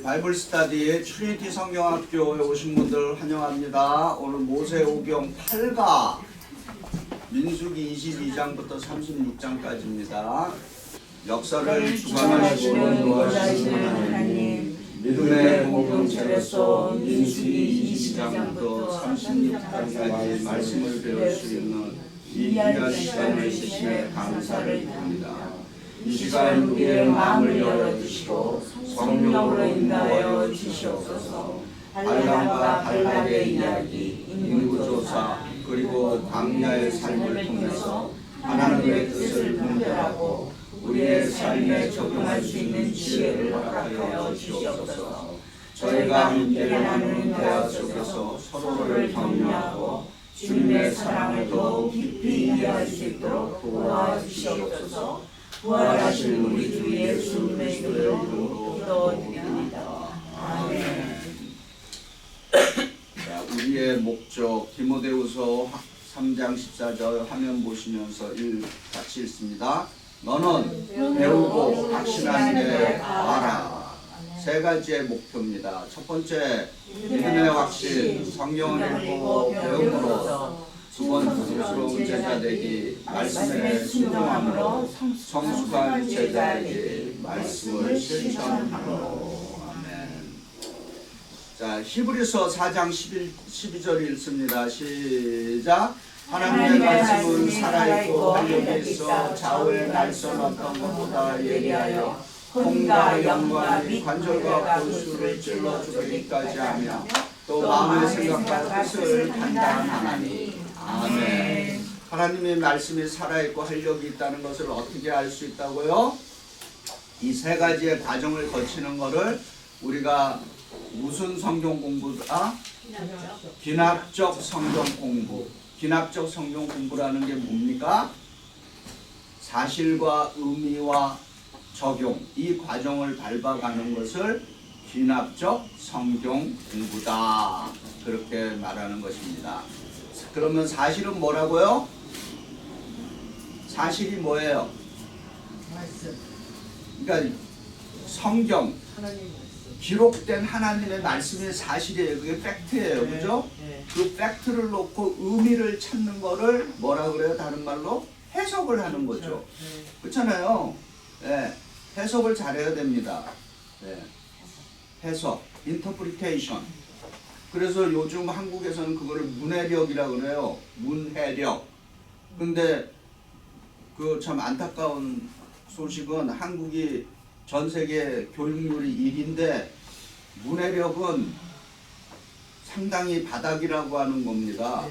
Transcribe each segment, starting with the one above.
바이블 스터디 트리니티 성경학교에 오신 분들 환영합니다. 오늘 모세오경 8가 민수기 22장부터 36장까지입니다. 역사를 주관하시고 인도하시는 하나님, 믿음의 공동체로서 민수기 22장부터 36장까지 말씀을 배울 수 있는 이 귀한 시간을 주시에 감사를 드립니다. 이 시간 우리의 마음을 열어주시고 성령으로 인도하여 주시옵소서. 발람과 발락의 이야기, 인구조사, 그리고 광야의 삶을 통해서 하나님의 뜻을 분별하고 우리의 삶에 적용할 수 있는 지혜를 허락하여 주시옵소서. 저희가 함께 나누는 대화 속에서 서로를 격려하고 주님의 사랑을 더 깊이 이해할 수 있도록 도와주시옵소서. 부활하신 우리 주 예수님의 이름으로 기도드립니다. 아멘. 자, 우리의 목적 디모데후서 3장 14절 화면 보시면서 같이 읽습니다. 너는 배우고 확신한 데 가라. 세 가지의 목표입니다. 첫 번째, 믿음의 확신, 성경을 읽고 배움으로. 두 번째, 부끄러운 제자 되기, 말씀에 순종함으로 성숙한 제자 되기, 말씀을 실천함으로. 아멘. 자, 히브리서 4장 12절 읽습니다. 시작. 하나님의 말씀은 살아있고 활력이 있어 좌우의 날선 어떤 것보다 예리하여 혼과 영과 및 관절과 골수를 찔러 죽이기까지 하며 또 마음의 생각과 뜻을 판단하나니. 아멘. 하나님의 말씀이 살아있고 활력이 있다는 것을 어떻게 알 수 있다고요? 이 세 가지의 과정을 거치는 것을 우리가 무슨 성경 공부다? 기납적 성경 공부. 기납적 성경 공부라는 게 뭡니까? 사실과 의미와 적용, 이 과정을 밟아가는 것을 기납적 성경 공부다, 그렇게 말하는 것입니다. 그러면 사실은 뭐라고요? 사실이 뭐예요? 그러니까 성경, 기록된 하나님의 말씀이 사실이에요. 그게 팩트예요. 그죠? 그 팩트를 놓고 의미를 찾는 거를 뭐라 그래요? 다른 말로 해석을 하는 거죠. 그렇잖아요. 네. 해석을 잘해야 됩니다. 네. 해석, interpretation. 그래서 요즘 한국에서는 그거를 문해력이라고 그래요. 문해력. 근데 그 참 안타까운 소식은 한국이 전 세계 교육률이 1위인데 문해력은 상당히 바닥이라고 하는 겁니다.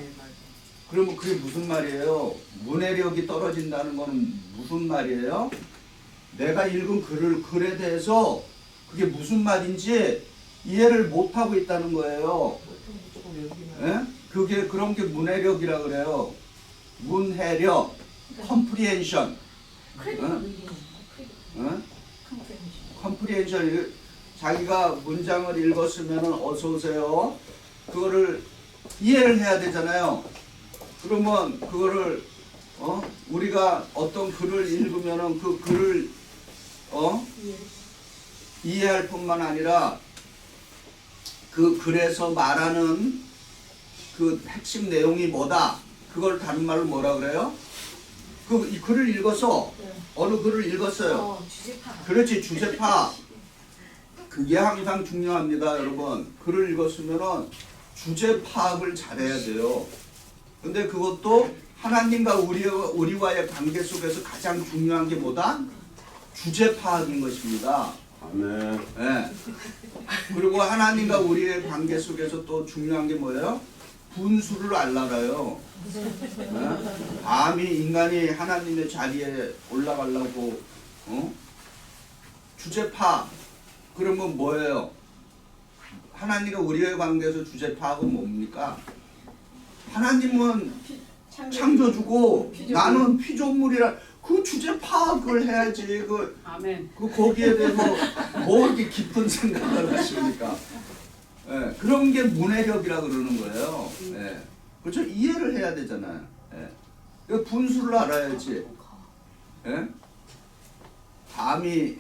그러면 그게 무슨 말이에요? 문해력이 떨어진다는 거는 무슨 말이에요? 내가 읽은 글에 대해서 그게 무슨 말인지 이해를 못하고 있다는 거예요. 예? 그런 게 문해력이라 그래요. 문해력, 컴프리헨션. 컴프리헨션. 자기가 문장을 읽었으면 어서 오세요. 그거를 이해를 해야 되잖아요. 그러면 그거를 우리가 어떤 글을 읽으면은 그 글을 이해할 뿐만 아니라 그 글에서 말하는 그 핵심 내용이 뭐다, 그걸 다른 말로 뭐라 그래요? 이 글을 읽어서 어느 글을 읽었어요. 주제파. 그렇지, 주제파. 그게 항상 중요합니다, 여러분. 글을 읽었으면은 주제 파악을 잘해야 돼요. 근데 그것도 하나님과 우리와의 관계 속에서 가장 중요한 게 뭐다? 주제 파악인 것입니다. 아멘. 네. 그리고 하나님과 우리의 관계 속에서 또 중요한 게 뭐예요? 분수를 알아요. 네? 감히 인간이 하나님의 자리에 올라가려고 주제 파악. 그러면 뭐예요? 하나님과 우리의 관계에서 주제 파악은 뭡니까? 하나님은 창조주고 나는 피조물이라, 그 주제 파악을 해야지. 거기에 대해서 뭐 이렇게 깊은 생각을 하십니까? 예, 그런 게 문해력이라 그러는 거예요. 예, 그렇죠? 이해를 해야 되잖아요. 예, 분수를 알아야지. 예? 감히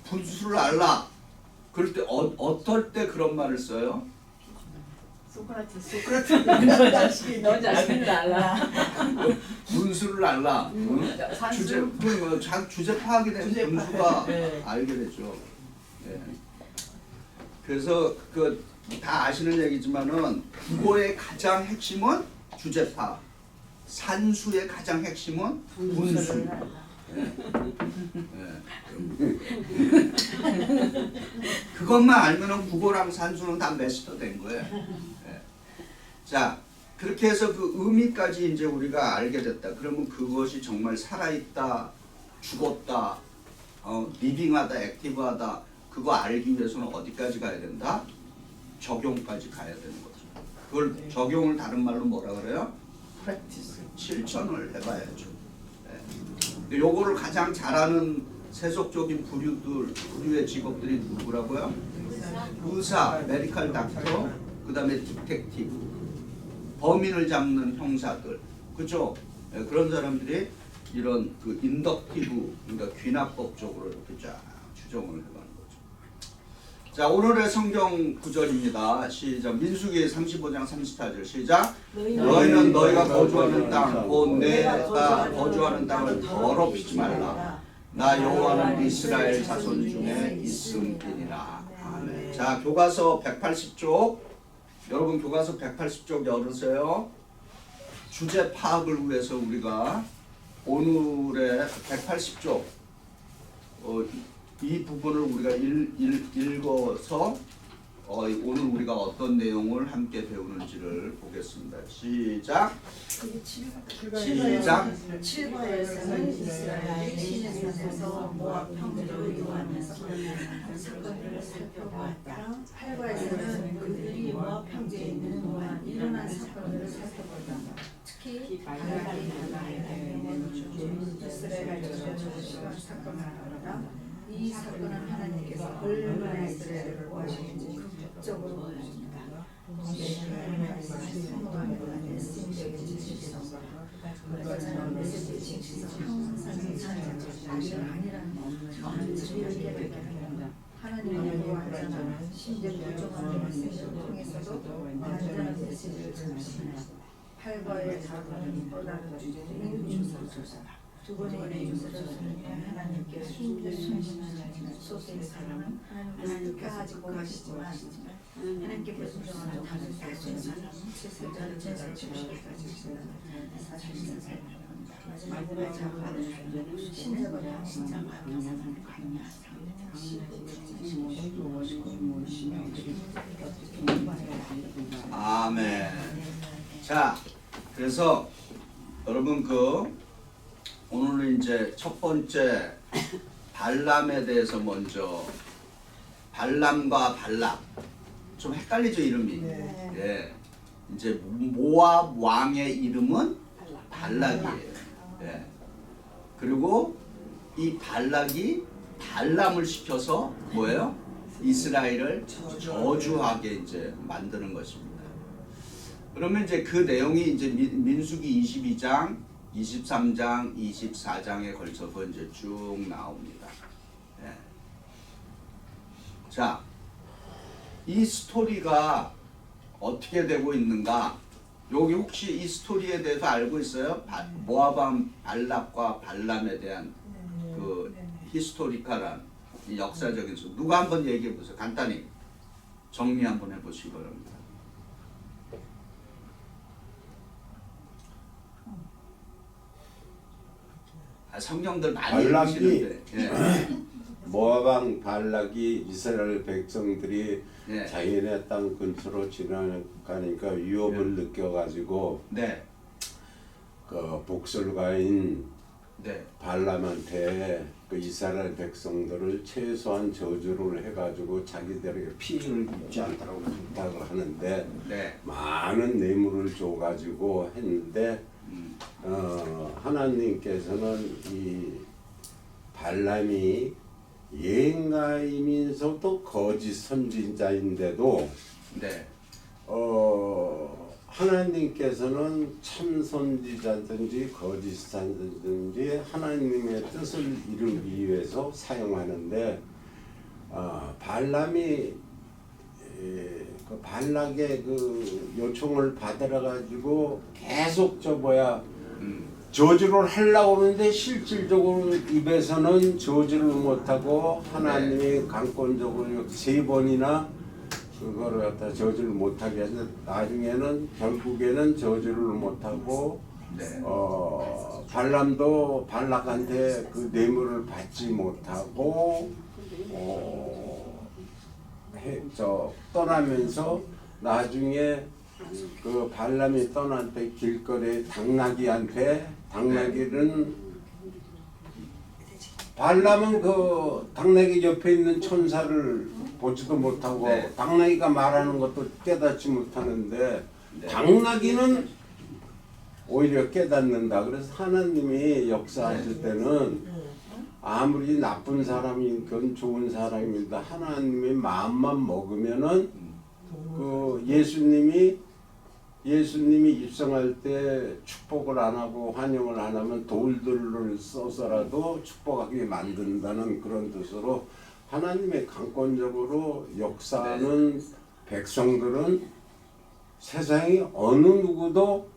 분수를 알라. 그럴 때 어떨 때 그런 말을 써요? 소크라테스 너 자신을 알라. 문수를 알라. 주제 주제 파악이 되면 주제 파악. 문수가 네. 알게 되죠. 네. 그래서 그 다 아시는 얘기지만은 국어의 가장 핵심은 주제 파악. 산수의 가장 핵심은 문수. 그것만 알면은 국어랑 산수는 다 마스터 된 거예요. 자, 그렇게 해서 그 의미까지 이제 우리가 알게 됐다. 그러면 그것이 정말 살아있다, 죽었다, 리빙하다, 액티브하다. 그거 알기 위해서는 어디까지 가야 된다? 적용까지 가야 되는 거죠. 그걸 적용을 다른 말로 뭐라 그래요? 프랙티스, 실천을 해봐야죠. 네. 요거를 가장 잘하는 세속적인 부류의 직업들이 누구라고요? 의사, 메디컬 닥터, 그 다음에 디텍티브, 범인을 잡는 형사들, 그죠? 네, 그런 사람들이 이런 그 인덕티브, 그러니까 귀납법적으로 이렇게 쫙 추정을 해가는 거죠. 자, 오늘의 성경 구절입니다. 시작. 민수기 35장 34절 시작. 너희는 너희가 거주하는 땅, 곧 내가 거주하는 땅을 더럽히지 말라. 나 여호와는 이스라엘 자손 중에 있음이니라. 아멘. 자, 교과서 180쪽. 여러분 교과서 180쪽 열으세요. 주제 파악을 위해서 우리가 오늘의 180쪽 이 부분을 우리가 읽어서 오늘 우리가 어떤 내용을 함께 배우는지를 보겠습니다. 시작. 시작. 7과에서는 이스라엘이 신의 산에서 모압 평지로 이동하면서 사건들을 살펴보았다. 8과에서는 그들이 모압 평지에 있는 동안 일어난 사건들을 살펴보다. 특히 발락이 이스라엘 저주시던 사건을 알아보다. 이 사건은 하나님께서 얼마나 이스라엘을 구하시는지 극적으로 보여줍니다. 하나님의 여호와는 신대 불종한 메시지를 통해서도 완전한 메시지를 전하십니다. 8과의 사건은 또 다른 주제는 주소서다. 두 번의 주소서는 하나님께 순종하는 소수의 사람은 하나님께서 아직 구하시지만 하나님께 불순종하는 다른 다수의 사람은 제사장을 제사지시기까지 사실은 마지막에 작업하는 신자가 신자가 아멘. 자, 그래서 여러분 오늘은 이제 첫 번째 발람에 대해서 먼저 발람과 발락 좀 헷갈리죠 이름이. 네. 예. 이제 모압 왕의 이름은 발락이에요. 예. 그리고 이 발락이 발람을 시켜서 뭐예요? 이스라엘을 저주하게 이제 만드는 것입니다. 그러면 이제 그 내용이 이제 민수기 22장, 23장, 24장에 걸쳐서 이제 쭉 나옵니다. 예. 자, 이 스토리가 어떻게 되고 있는가? 여기 혹시 이 스토리에 대해서 알고 있어요? 모압 왕 발락과 발람에 대한 그 히스토리컬한 이 역사적인 수. 누가 한번 얘기해 보세요. 간단히 정리 한번 해보시기 바랍니다. 성경들 많이 읽으시는데. 예. 모압 왕 발락이 이스라엘 백성들이 예. 자기네 땅 근처로 지나가니까 위협을 느껴가지고 네. 그 복술가인 네. 발람한테 그 이스라엘 백성들을 최소한 저주를 해가지고 자기들에게 피해를 입지 않도록 부탁을 하는데 네. 많은 뇌물을 줘가지고 했는데 하나님께서는 이 발람이 예언가이면서도 거짓 선지자인데도 네. 하나님께서는 참 선지자든지 거짓 선지자든지 하나님의 뜻을 이루기 위해서 사용하는데 발람이 그 발락의 그 요청을 받으러 가지고 계속 저주를 하려고 하는데 실질적으로 입에서는 저주를 못하고 하나님이 강권적으로 3번이나 그거를 갖다 저주를 못하게 해서 나중에는 결국에는 저주를 못하고 네. 발람도 발락한테 그 뇌물을 받지 못하고 떠나면서 나중에 그 발람이 떠날 때 길거리에 당나귀는 발람은 그 당나귀 옆에 있는 천사를 보지도 못하고 네. 당나귀가 말하는 것도 깨닫지 못하는데 네. 당나귀는 오히려 깨닫는다. 그래서 하나님이 역사하실 때는 아무리 나쁜 사람이건 좋은 사람이든 하나님의 마음만 먹으면은 그 예수님이 입성할 때 축복을 안 하고 환영을 안 하면 돌들을 써서라도 축복하게 만든다는 그런 뜻으로 하나님의 강권적으로 역사하는 백성들은 세상이 어느 누구도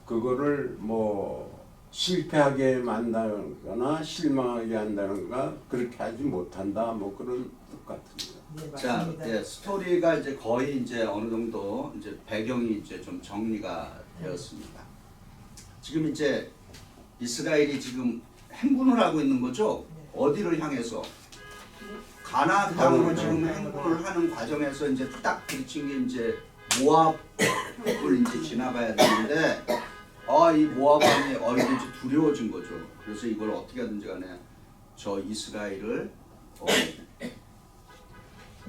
그거를 뭐 실패하게 만들거나 실망하게 한다는가 그렇게 하지 못한다 뭐 그런 뜻 같습니다. 네, 자, 맞습니다. 예, 스토리가 이제 거의 이제 어느 정도 이제 배경이 이제 좀 정리가 되었습니다. 지금 이제 이스라엘이 지금 행군을 하고 있는 거죠. 어디를 향해서? 가나안 땅으로 지금 행군을 하는 과정에서 이제 딱 부딪힌 게 이제 모압을 이제 지나가야 되는데 이 모압 왕이 이제 두려워진 거죠. 그래서 이걸 어떻게 하든지 간에 저 이스라엘을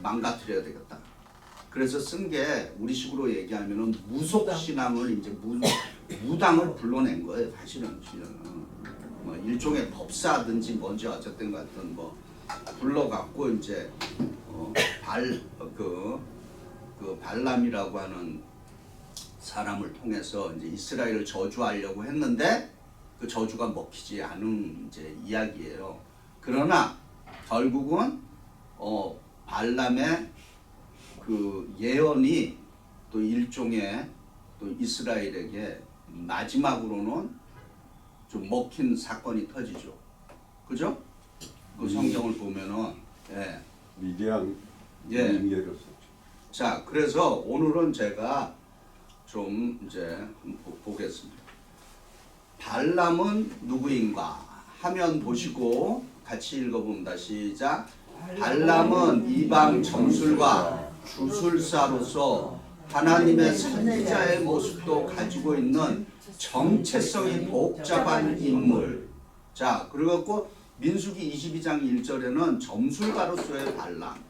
망가뜨려야 되겠다. 그래서 쓴 게 우리식으로 얘기하면은 무속 신앙을 이제 무당을 불러낸 거예요. 사실은 뭐 일종의 법사든지 뭔지 어쨌든 같은 뭐 불러갖고 이제 그 발람이라고 하는 사람을 통해서 이제 이스라엘을 저주하려고 했는데 그 저주가 먹히지 않은 이제 이야기예요. 그러나 결국은 발람의 그 예언이 또 일종의 또 이스라엘에게 마지막으로는 좀 먹힌 사건이 터지죠. 그죠? 그 성경을 보면은 미디안 예. 예로서 자, 그래서 오늘은 제가 좀 이제 보겠습니다. 발람은 누구인가 하면 보시고 같이 읽어봅니다. 시작. 발람은 이방 점술과 주술사로서 하나님의 선지자의 모습도 가지고 있는 정체성이 복잡한 인물. 자, 그리고 민수기 22장 1절에는 점술가로서의 발람.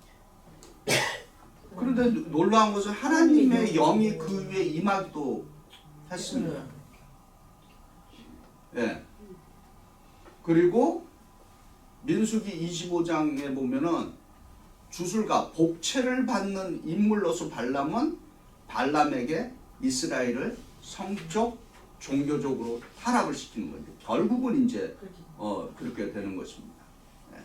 그런데 놀라운 것은 하나님의 영이 그 위에 임하기도 했습니다. 예. 그리고 민수기 25장에 보면은 주술가 복채를 받는 인물로서 발람은 발람에게 이스라엘을 성적 종교적으로 타락을 시키는 거죠. 결국은 이제 그렇게 되는 것입니다. 예.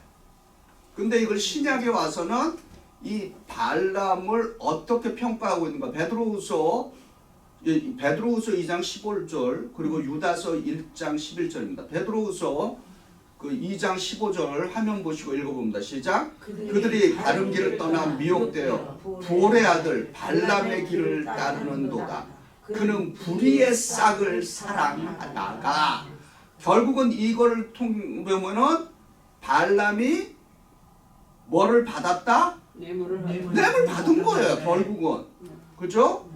근데 이걸 신약에 와서는 이 발람을 어떻게 평가하고 있는가? 베드로후서 2장 15절 그리고 유다서 1장 11절입니다. 베드로후서 그 2장 15절 화면 보시고 읽어봅니다. 시작. 그들이 바른 길을 떠나 미혹되어 부올의 아들 발람의 길을 따르는도다. 그는 불의의 싹을 사랑하다가 결국은 이거를 보면은 발람이 뭐를 받았다? 뇌물 받은 거예요. 결국은. 그죠?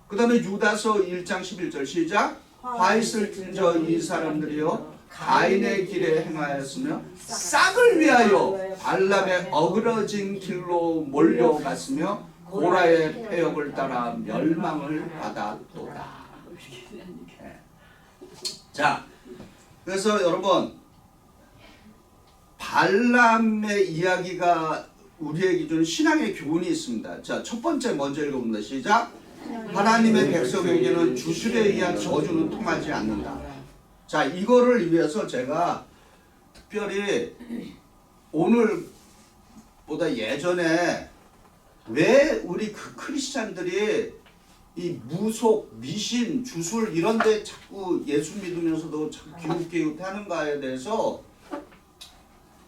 그 다음에 유다서 1장 11절 시작. 화 있을 저 이 사람들이요 가인의 길에 행하였으며 싹을 위하여 발람의 어그러진 길로 몰려갔으며 고라의 폐역을 따라 멸망을 받았도다. 네. 자, 그래서 여러분 발람의 이야기가 우리의 기준 신앙의 교훈이 있습니다. 자, 첫 번째 먼저 읽어봅니다. 시작. 하나님의 백성에게는 주술에 의한 저주는 통하지 않는다. 자, 이거를 위해서 제가 특별히 오늘 보다 예전에 왜 우리 그 크리스찬들이 이 무속, 미신, 주술 이런 데 자꾸 예수 믿으면서도 자꾸 기웃기웃하는가에 대해서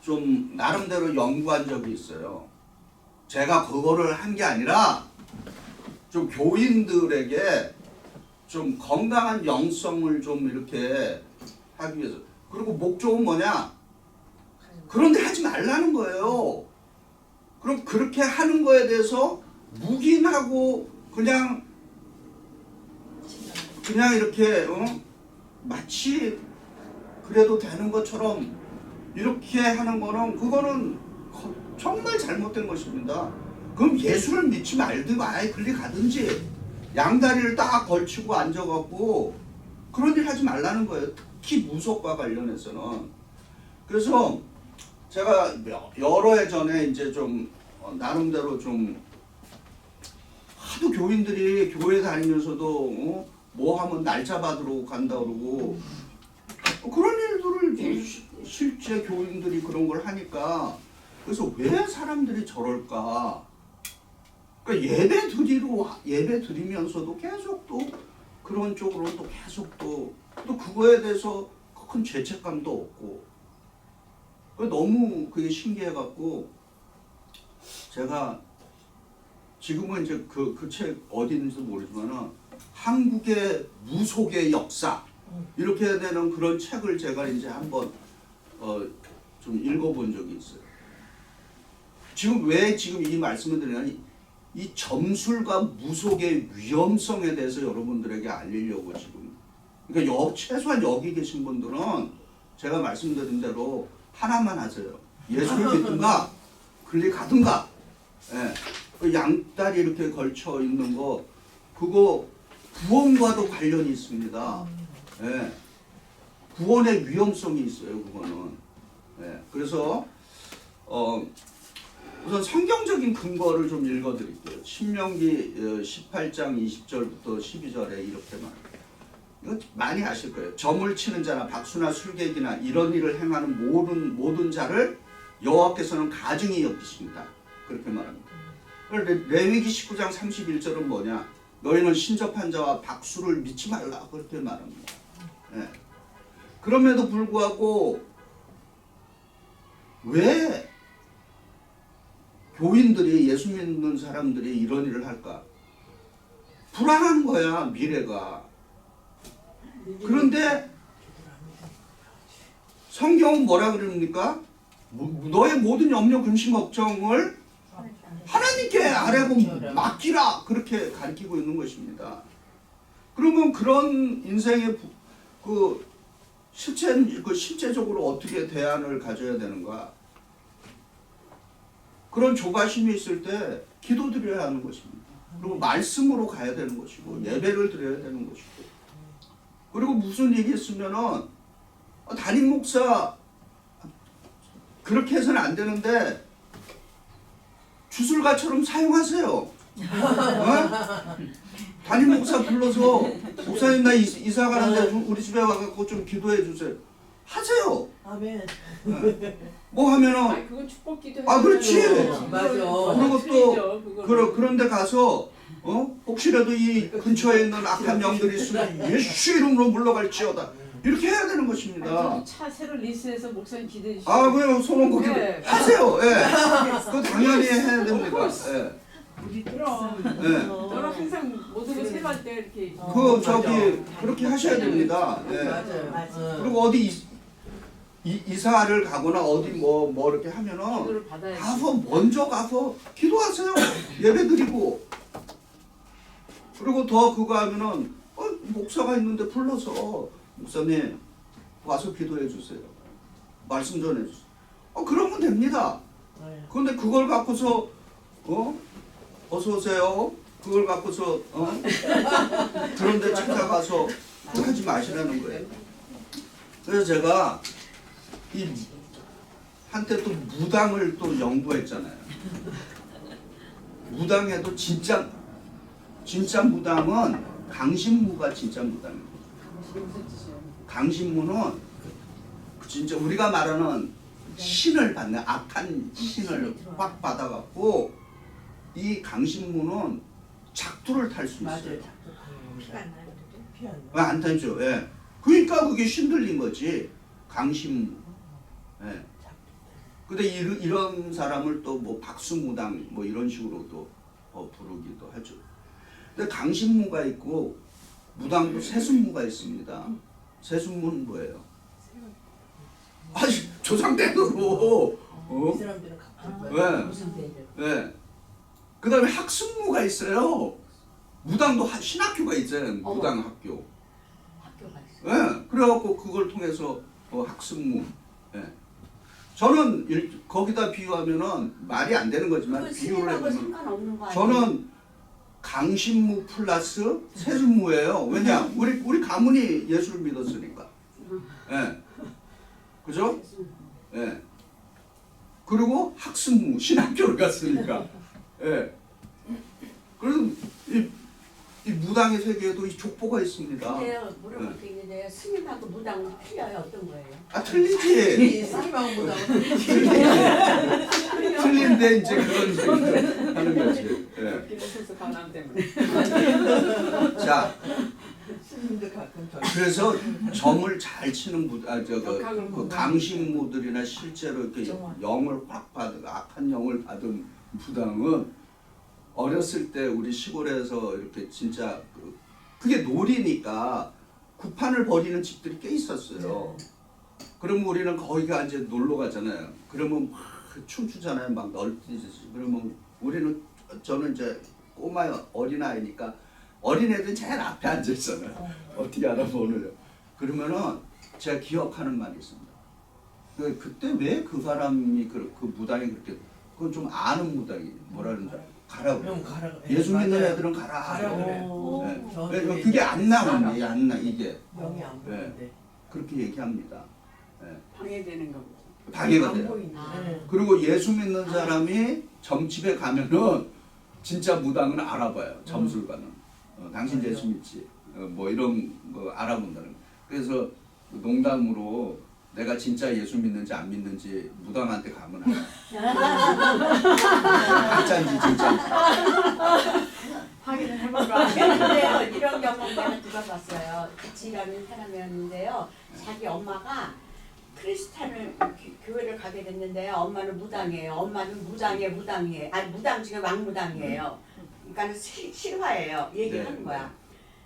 좀 나름대로 연구한 적이 있어요. 제가 그거를 한 게 아니라 좀 교인들에게 좀 건강한 영성을 좀 이렇게 하기 위해서. 그리고 목적은 뭐냐? 그런데 하지 말라는 거예요. 그럼 그렇게 하는 거에 대해서 묵인하고 그냥 이렇게 마치 그래도 되는 것처럼 이렇게 하는 거는 그거는 정말 잘못된 것입니다. 그럼 예수를 믿지 말든 아예 그리 가든지 양다리를 딱 걸치고 앉아갖고 그런 일 하지 말라는 거예요. 특히 무속과 관련해서는. 그래서 제가 여러 해 전에 이제 좀 나름대로 좀 하도 교인들이 교회 다니면서도 뭐 하면 날짜 받으러 간다 그러고 그런 일들을 실제 교인들이 그런 걸 하니까 그래서 왜 사람들이 저럴까? 그러니까 예배 드리면서도 계속 또 그런 쪽으로 또 계속 또 그거에 대해서 큰 죄책감도 없고 너무 그게 신기해갖고 제가 지금은 이제 그 책 어디 있는지도 모르지만은 한국의 무속의 역사 이렇게 되는 그런 책을 제가 이제 한번 좀 읽어본 적이 있어요. 지금 왜 지금 이 말씀을 드리냐면 이 점술과 무속의 위험성에 대해서 여러분들에게 알리려고 지금. 그러니까 최소한 여기 계신 분들은 제가 말씀드린 대로 하나만 하세요. 예수를 믿든가 글리 가든가. 예. 그 양다리 이렇게 걸쳐 있는 거 그거 구원과도 관련이 있습니다. 예. 구원의 위험성이 있어요. 그거는. 예. 그래서 우선 성경적인 근거를 좀 읽어드릴게요. 신명기 18장 20절부터 12절에 이렇게 말합니다. 이거 많이 아실 거예요. 점을 치는 자나 박수나 술객이나 이런 일을 행하는 모든 자를 여호와께서는 가증히 여기십니다. 그렇게 말합니다. 레위기 19장 31절은 뭐냐? 너희는 신접한 자와 박수를 믿지 말라. 그렇게 말합니다. 네. 그럼에도 불구하고 왜 교인들이 예수 믿는 사람들이 이런 일을 할까? 불안한 거야, 미래가. 그런데 성경은 뭐라 그럽니까? 너의 모든 염려, 근심, 걱정을 하나님께 아뢰고 맡기라. 그렇게 가르치고 있는 것입니다. 그러면 그런 인생의 실제적으로 어떻게 대안을 가져야 되는가? 그런 조바심이 있을 때 기도드려야 하는 것입니다. 그리고 말씀으로 가야 되는 것이고 예배를 드려야 되는 것이고 그리고 무슨 일이 있으면은 담임 목사 그렇게 해서는 안 되는데 주술가처럼 사용하세요. 담임 목사 불러서 목사님 나 이사 가는데 우리 집에 와갖고 좀 기도해 주세요. 하세요. 아멘. 뭐 하면은 그건 축복 기도. 그렇지. 맞아. 그리고 또 그런데 가서 혹시라도 이 근처에 있는 악한 영들이 있으면 예수 이름으로 물러갈지어다. 이렇게 해야 되는 것입니다. 차 새로 리스해서 목사님 기도해 주시고. 그냥 손은 거기 네. 하세요. 예. 그거 당연히 해야 됩니다. 예. 우리 그럼. 예. 너는 항상 모든 거 세발 때 이렇게. 그렇게 하셔야 됩니다. 예. 맞아요. 그리고 어디 이사를 가거나 어디 뭐 이렇게 하면은 기도를 받아야지. 먼저 가서 기도하세요. 예배드리고. 그리고 더 그거 하면은 목사가 있는데 불러서 목사님 와서 기도해 주세요. 말씀 전해 주세요. 그러면 됩니다. 그런데 그걸 갖고서 어서 오세요. 그걸 갖고서 그런데 찾아가서 하지 마시라는 거예요. 그래서 제가 한때 또 무당을 또 연구했잖아요. 무당에도 진짜 무당은 강신무가 진짜 무당입니다. 강신무는 진짜 우리가 말하는 신을 받는 악한 신을 꽉 받아갖고 이 강신무는 작두를 탈 수 있어요. 피가 안 나요. 왜 안 타죠? 예. 그러니까 그게 신들린 거지. 강신무. 예. 근데 이런 사람을 또 뭐 박수무당 뭐 이런 식으로도 부르기도 하죠. 근데 강신무가 있고 무당도 세순무가 있습니다. 세순무는 뭐예요? 아니 조상대대로 이 사람들은 왜? 네. 그 다음에 학습무가 있어요. 무당도 신학교가 있잖아요. 무당 학교. 학교가 있어. 네. 그래갖고 그걸 통해서 학습무. 네. 저는 거기다 비유하면은 말이 안 되는 거지만 그 비유를 신하고 해보면 상관없는 거 아니에요? 저는 강신무 플러스 세순무예요. 왜냐? 우리 가문이 예수를 믿었으니까. 예. 그죠? 예. 그리고 학습무 신학교를 갔으니까. 예. 그래서 이 무당의 세계에도 이 족보가 있습니다. 근데요, 물어볼 게 있는데요. 스님하고 무당은 틀려요? 어떤 거예요? 아 틀리지. 스님하고보다 틀린데 이제 그런 얘기를 하는 거지. 예. 그래서 가난 때문에. 자, 스님도 가끔 저 그래서 점을 잘 치는 그 강신무들이나 실제로 이렇게 영을 확 받은 악한 영을 받은 무당은 어렸을 때 우리 시골에서 이렇게 진짜 그게 놀이니까 구판을 벌이는 집들이 꽤 있었어요. 그러면 우리는 거기가 이제 놀러 가잖아요. 그러면 막 춤추잖아요. 막 널뛰듯이. 그러면 우리는 저는 이제 꼬마 어린아이니까 어린애들은 제일 앞에 앉아 있잖아요. 어떻게 알아보느냐. 그러면은 제가 기억하는 말이 있습니다. 그때 왜 그 사람이 그 무당이 그렇게 그건 좀 아는 무당이 뭐라는 줄 가라고. 형 가라. 예수 믿는 맞아요. 애들은 가라. 가라 그래. 네. 저도 그게 안 나오네. 안 나. 이게 영이 안 보이는데. 그렇게 얘기합니다. 네. 방해되는 거고. 방해가 안 돼요. 보이는데. 그리고 예수 믿는 사람이 점집에 가면은 진짜 무당은 알아봐요. 점술가는. 당신 맞아. 예수 믿지? 뭐 이런 거 알아본다는 거. 그래서 농담으로 내가 진짜 예수 믿는지 안 믿는지 무당한테 가면 알아. 가짜인지 진짜인지. 확인을 해볼까? 근데요, 이런 경험 내가 들어봤어요. 같이 일하는 사람이었는데요. 자기 엄마가 크리스찬을 교회를 가게 됐는데요. 엄마는 무당이에요. 엄마는 무당이에요. 아니 무당 중에 왕무당이에요. 그러니까 실화예요. 얘기를 네. 하는 거야.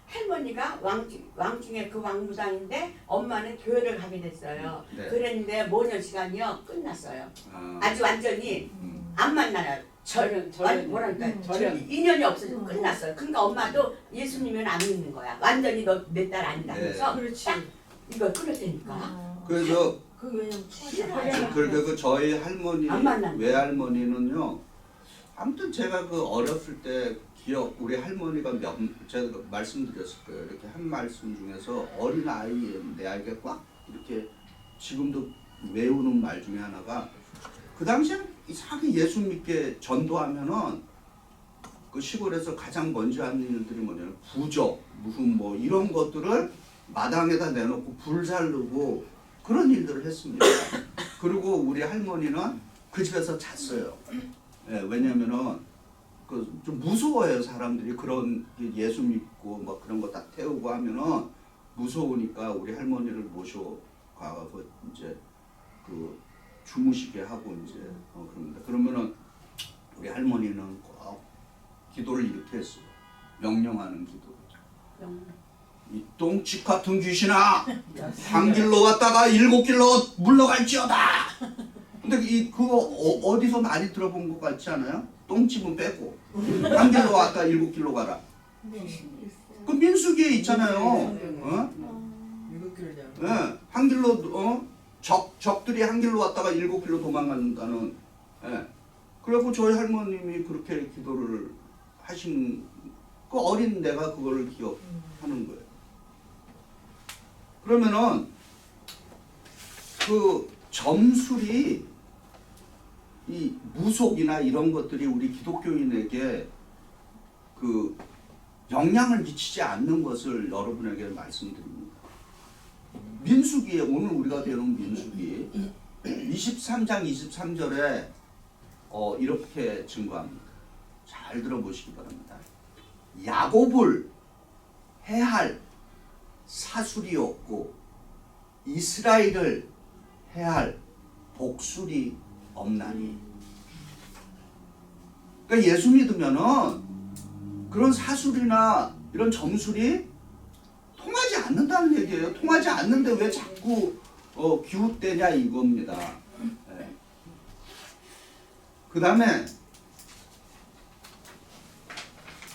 할머니가 왕 중에 그 왕무당인데 엄마는 교회를 가게 됐어요. 네. 그랬는데 모녀 시간이요 끝났어요. 아, 아주 완전히 안 만나요. 아니 절연. 뭐랄까 절연. 인연이 없어지고 끝났어요. 그러니까 엄마도 예수님은 안 믿는 거야. 완전히 너 내 딸 아니다. 네. 그래서 그렇지. 딱 이걸 끊었다니까. 그래서 그 왜냐면 그렇게 저희 안 할머니 만났네. 외할머니는요. 아무튼 제가 그 어렸을 때 기억 우리 할머니가 제가 말씀드렸을 거예요. 이렇게 한 말씀 중에서 어린 아이 내 아이가 꽉 이렇게 지금도 외우는 말 중에 하나가 그 당시에는 이상하게 예수 믿게 전도하면은 그 시골에서 가장 먼저 하는 일들이 뭐냐면 부적 무슨 뭐 이런 것들을 마당에다 내놓고 불 살르고 그런 일들을 했습니다. 그리고 우리 할머니는 그 집에서 잤어요. 예, 왜냐면은 그 좀 무서워요. 사람들이 그런 예수 믿고 막 그런 거 딱 태우고 하면은 무서우니까 우리 할머니를 모셔가서 이제 그 주무시게 하고 이제 그럽니다. 그러면은 우리 할머니는 꼭 기도를 이렇게 했어요. 명령하는 기도. 이 똥집 같은 귀신아, 한 길로 갔다가 7길로 물러갈지어다. 근데 그거 어디서 많이 들어본 것 같지 않아요? 똥집은 빼고 한 길로 왔다 7길로 가라. 그 민수기에 있잖아요. 어? 7kg 예, 한 길로 적들이 한 길로 왔다가 7길로 도망간다는. 예. 그래갖고 저희 할머님이 그렇게 기도를 하신 그 어린 내가 그거를 기억하는 거예요. 그러면은 그 점술이 이 무속이나 이런 것들이 우리 기독교인에게 그 영향을 미치지 않는 것을 여러분에게 말씀드립니다. 민수기에 오늘 우리가 배우는 민수기 23장 23절에 이렇게 증거합니다. 잘 들어보시기 바랍니다. 야곱을 해할 사술이 없고 이스라엘을 해할 복술이 없나니. 그러니까 예수 믿으면은 그런 사술이나 이런 점술이 통하지 않는다는 얘기예요. 통하지 않는데 왜 자꾸 기웃대냐 이겁니다. 네. 그 다음에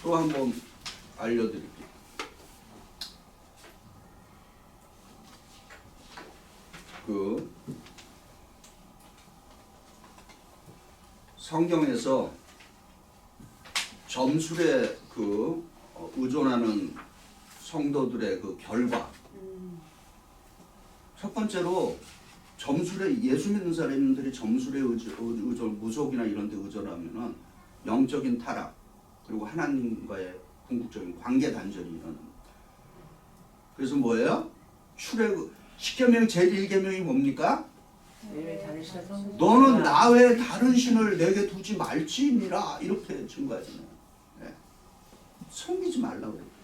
또 한번 알려드릴게요. 그 성경에서 점술에 의존하는 성도들의 그 결과. 첫 번째로 점술에 예수 믿는 사람들이 점술에 의존, 무속이나 이런 데 의존하면은 영적인 타락 그리고 하나님과의 궁극적인 관계 단절이 일어납니다. 그래서 뭐예요? 출애굽 10계명 제1계명이 뭡니까? 너는 나 외에 다른 신을 내게 두지 말지니라 이렇게 증거하잖아요. 네. 섬기지 말라고 그래요.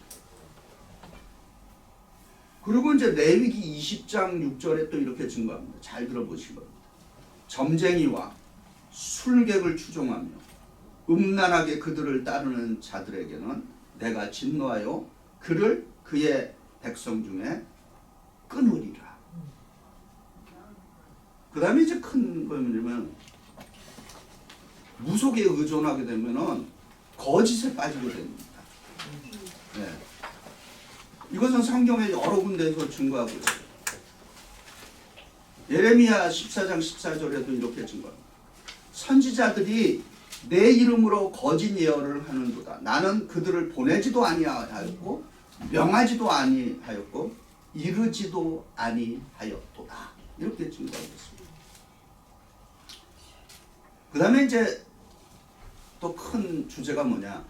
그리고 이제 레위기 20장 6절에 또 이렇게 증거합니다. 잘 들어보시기 바랍니다. 점쟁이와 술객을 추종하며 음란하게 그들을 따르는 자들에게는 내가 진노하여 그를 그의 백성 중에 끊으리라. 그 다음에 이제 큰 거냐면 무속에 의존하게 되면은 거짓에 빠지게 됩니다. 네. 이것은 성경의 여러 군데에서 증거하고 있어요. 예레미야 14장 14절에도 이렇게 증거합니다. 선지자들이 내 이름으로 거짓 예언을 하는도다. 나는 그들을 보내지도 아니하였고 명하지도 아니하였고 이르지도 아니하였도다. 이렇게 증거하고 있습니다. 그 다음에 이제 또 큰 주제가 뭐냐?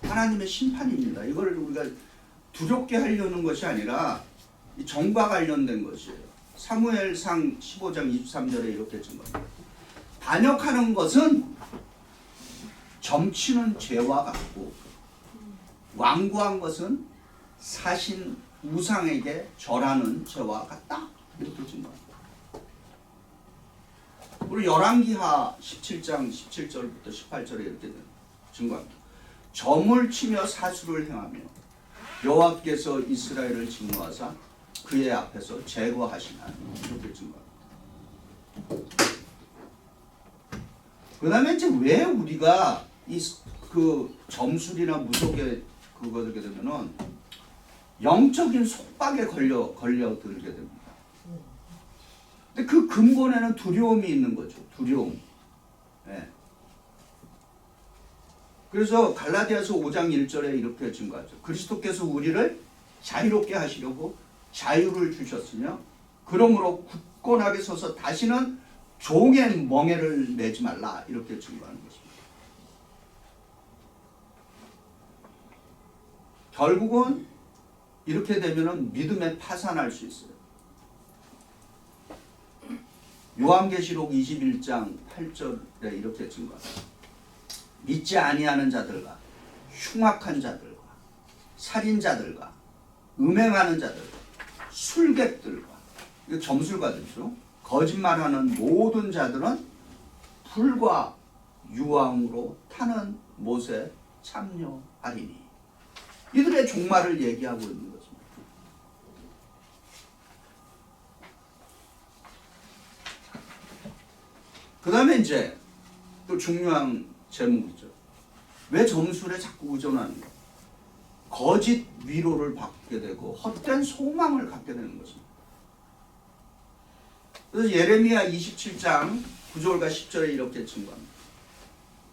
하나님의 심판입니다. 이걸 우리가 두렵게 하려는 것이 아니라 이 정과 관련된 것이에요. 사무엘상 15장 23절에 이렇게 증거합니다. 반역하는 것은 점치는 죄와 같고 완고한 것은 사신 우상에게 절하는 죄와 같다. 이렇게 증거합니다. 우리 열왕기하 17장 17절부터 18절에 이렇게 증거합니다. 점을 치며 사술을 행하며 여호와께서 이스라엘을 진노하사 그의 앞에서 제거하시나 이렇게 증거합니다. 그 다음에 이제 왜 우리가 그 점술이나 무속에 그거게 되면은 영적인 속박에 걸려들게 됩니다. 근데 그 근본에는 두려움이 있는 거죠. 두려움. 네. 그래서 갈라디아서 5장 1절에 이렇게 증거하죠. 그리스도께서 우리를 자유롭게 하시려고 자유를 주셨으며 그러므로 굳건하게 서서 다시는 종의 멍에를 내지 말라 이렇게 증거하는 것입니다. 결국은 이렇게 되면은 믿음에 파산할 수 있어요. 요한계시록 21장 8절에 이렇게 증거합니다. 믿지 아니하는 자들과 흉악한 자들과 살인자들과 음행하는 자들과 술객들과 이거 점술가들이죠. 거짓말하는 모든 자들은 불과 유황으로 타는 못에 참여하리니 이들의 종말을 얘기하고 있는 것입니다. 그 다음에 이제 또 중요한 제목이죠. 왜 점술에 자꾸 의존하는가? 거짓 위로를 받게 되고 헛된 소망을 갖게 되는 것입니다. 그래서 예레미야 27장 9절과 10절에 이렇게 증거합니다.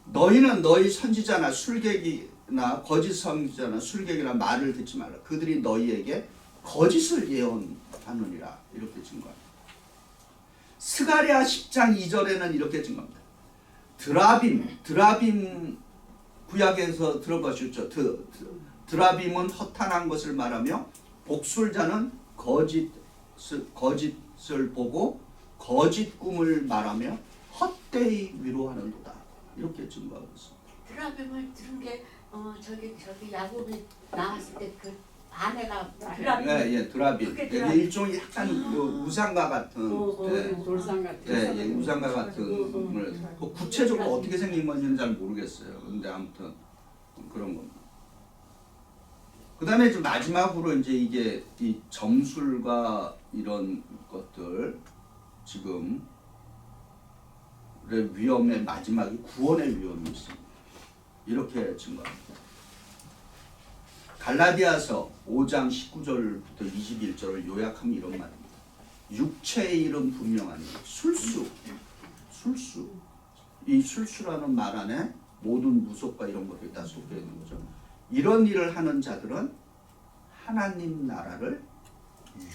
너희는 너희 선지자나 술객이나 거짓 선지자나 술객이나 말을 듣지 말라. 그들이 너희에게 거짓을 예언하느니라. 이렇게 증거합니다. 스가랴 10장 2절에는 이렇게 증거합니다. 드라빔 구약에서 들어보셨죠? 드라빔은 허탄한 것을 말하며 복술자는 거짓을 보고 거짓 꿈을 말하며 헛되이 위로하는도다. 이렇게 증거하고 있습니다. 드라빔을 들은 게 저기 야곱이 나왔을 때 그 아내가 드라빔. 예, 드라빔. 그게 이게 드라빔. 일종의 약간 그 우상과 같은 돌상 같은. 예, 우상과 같은 꿈을 뭐 구체적으로 어떻게 생긴 건지는 잘 모르겠어요. 근데 아무튼 그런 겁니다. 그 다음에 이제 마지막으로 이제 이게 이 점술과 이런 것들 지금 위험의 마지막이 구원의 위험이 있습니다. 이렇게 증거합니다. 갈라디아서 5장 19절부터 21절을 요약하면 이런 말입니다. 육체의 일은 분명하니 술수. 이 술수라는 말 안에 모든 무속과 이런 것들이 다 섞여 있는 거죠. 이런 일을 하는 자들은 하나님 나라를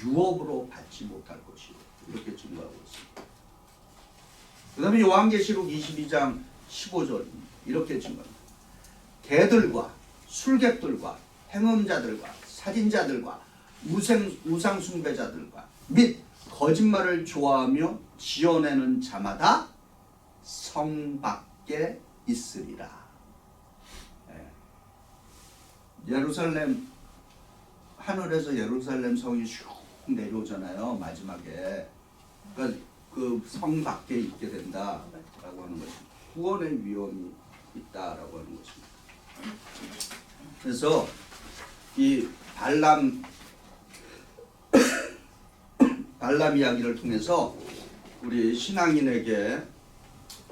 유업으로 받지 못할 것이요. 이렇게 증거하고 있습니다. 그 다음에 요한계시록 22장 15절 이렇게 증거합니다. 개들과 술객들과 행음자들과 살인자들과 우상 숭배자들과 및 거짓말을 좋아하며 지어내는 자마다 성 밖에 있으리라. 예루살렘 하늘에서 예루살렘 성이 슉 내려오잖아요. 마지막에 그러니까 그 성 밖에 있게 된다라고 하는 것입니다. 구원의 위험이 있다라고 하는 것입니다. 그래서 이 발람 이야기를 통해서 우리 신앙인에게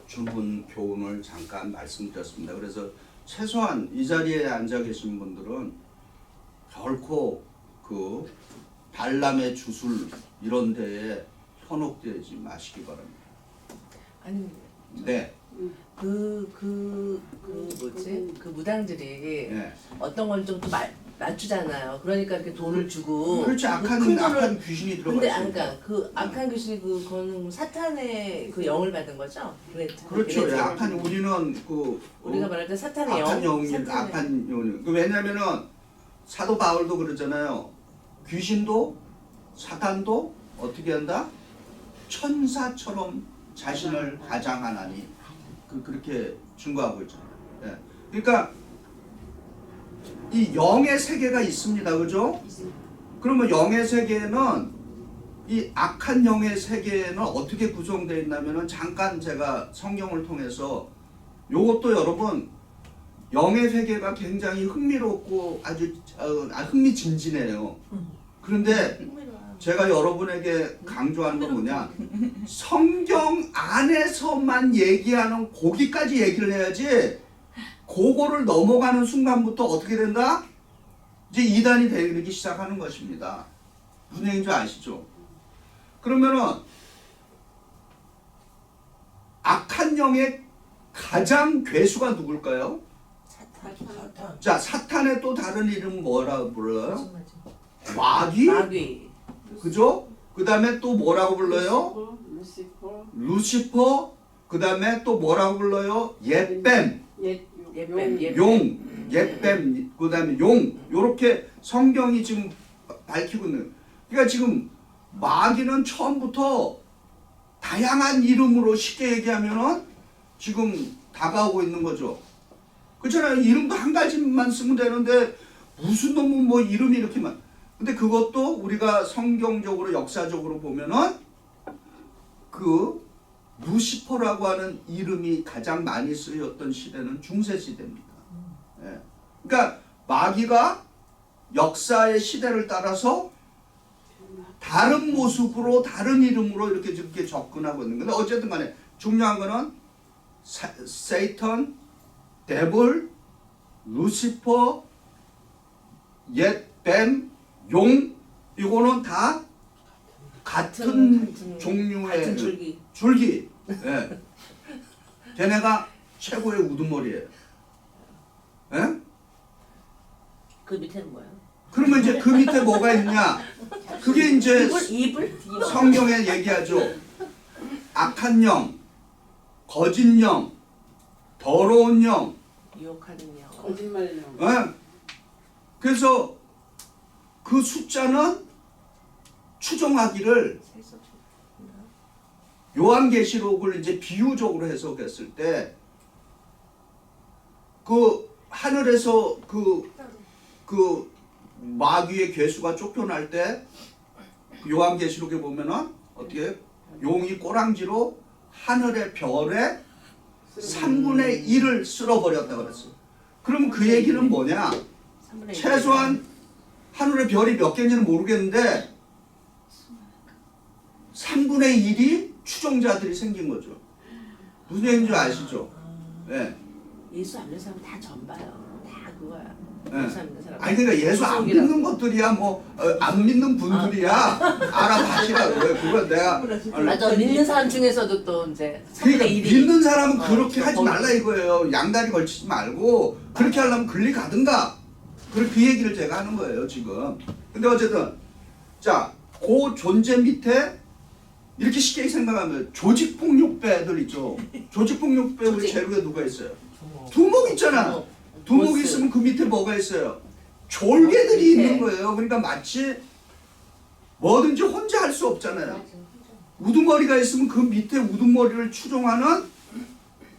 주는 교훈을 잠깐 말씀드렸습니다. 그래서 최소한 이 자리에 앉아 계신 분들은 결코 그 발람의 주술 이런 데에 현혹되지 마시기 바랍니다. 아니 네. 그 무당들이 네. 어떤 건 좀 또 맞추잖아요. 그러니까 이렇게 돈을 주고 그렇지 큰 돈을 악한 귀신이 들어가 근데 있으니까. 그러니까 그 악한 귀신이 그거는 사탄의 그 영을 받은 거죠? 그렇죠. 악한 우리는 그 우리가 말할 때 사탄의 악한 영, 영이 사탄의 악한 영이. 왜냐하면은 사도 바울도 그러잖아요. 귀신도 사탄도 어떻게 한다? 천사처럼 자신을 가장하나니 그렇게 증거하고 있잖아요. 예. 그러니까 이 영의 세계가 있습니다, 그죠? 그러면 영의 세계는 이 악한 영의 세계는 어떻게 구성되어 있냐면은 잠깐 제가 성경을 통해서 요것도 여러분 영의 세계가 굉장히 흥미롭고 아주 흥미진진해요. 그런데 제가 여러분에게 강조하는 건 뭐냐? 성경 안에서만 얘기하는 거기까지 얘기를 해야지 그거를 넘어가는 순간부터 어떻게 된다? 이제 이단이 되기 시작하는 것입니다. 무슨 얘기인지 아시죠? 그러면은 악한 영의 가장 괴수가 누굴까요? 사탄. 자, 사탄의 또 다른 이름 뭐라고 불러요? 마귀? 그죠? 그 다음에 또 뭐라고 불러요? 루시퍼. 그 다음에 또 뭐라고 불러요? 옛뱀. 용. 옛뱀. 그 다음에 용. 요렇게 성경이 지금 밝히고 있는. 그러니까 지금 마귀는 처음부터 다양한 이름으로 쉽게 얘기하면은 지금 다가오고 있는 거죠. 그렇잖아요. 이름도 한 가지만 쓰면 되는데 무슨 놈은 뭐 이름이 이렇게 많. 근데 그것도 우리가 성경적으로 역사적으로 보면은 그 루시퍼라고 하는 이름이 가장 많이 쓰였던 시대는 중세 시대입니다. 예. 그러니까 마귀가 역사의 시대를 따라서 다른 모습으로 다른 이름으로 이렇게 접근하고 있는 건데 어쨌든 간에 중요한 거는 세이턴, 데블, 루시퍼, 옛뱀, 용 이거는 다 같은 종류의 같은 줄기. 예. 걔네가 최고의 우두머리예요. 예? 그 밑에는 뭐예요? 그러면 이제 그 밑에 뭐가 있냐? 그게 이제 이불? 성경에 얘기하죠. 악한 영, 거짓 영, 더러운 영. 유혹하는 영. 거짓말용. 예? 그래서 그 숫자는 추정하기를 요한계시록을 이제 비유적으로 해석했을 때 그 하늘에서 그 마귀의 괴수가 쫓겨날 때 요한계시록에 보면은 어떻게 용이 꼬랑지로 하늘의 별의 3분의 1을 쓸어버렸다 그랬어요. 그럼 그 얘기는 뭐냐? 최소한 하늘의 별이 몇 개인지는 모르겠는데 3분의 1이 추종자들이 생긴 거죠. 무슨 얘기인지 아시죠? 네. 예수 안 믿는 사람 다 전봐요. 다 그거야. 네. 예수 안 믿는 사람. 아니 그러니까 예수 안 믿는 것들이야 뭐 안 믿는 분들이야 알아봐시라고요. 그건 내가 맞아. 믿는 사람 중에서도 또 이제 그러니까 3분의 1이 믿는 사람은 그렇게 하지 거기. 말라 이거예요. 양다리 걸치지 말고 그렇게 하려면 글리 가든가. 그 얘기를 제가 하는 거예요 지금. 근데 어쨌든 자, 그 존재 밑에 이렇게 쉽게 생각하면 조직폭력배들 있죠. 조직폭력배 우리 제국에 누가 있어요? 두목 있잖아. 두목 보스. 있으면 그 밑에 뭐가 있어요? 졸개들이 밑에. 있는 거예요. 그러니까 마치 뭐든지 혼자 할 수 없잖아요. 우두머리가 있으면 그 밑에 우두머리를 추종하는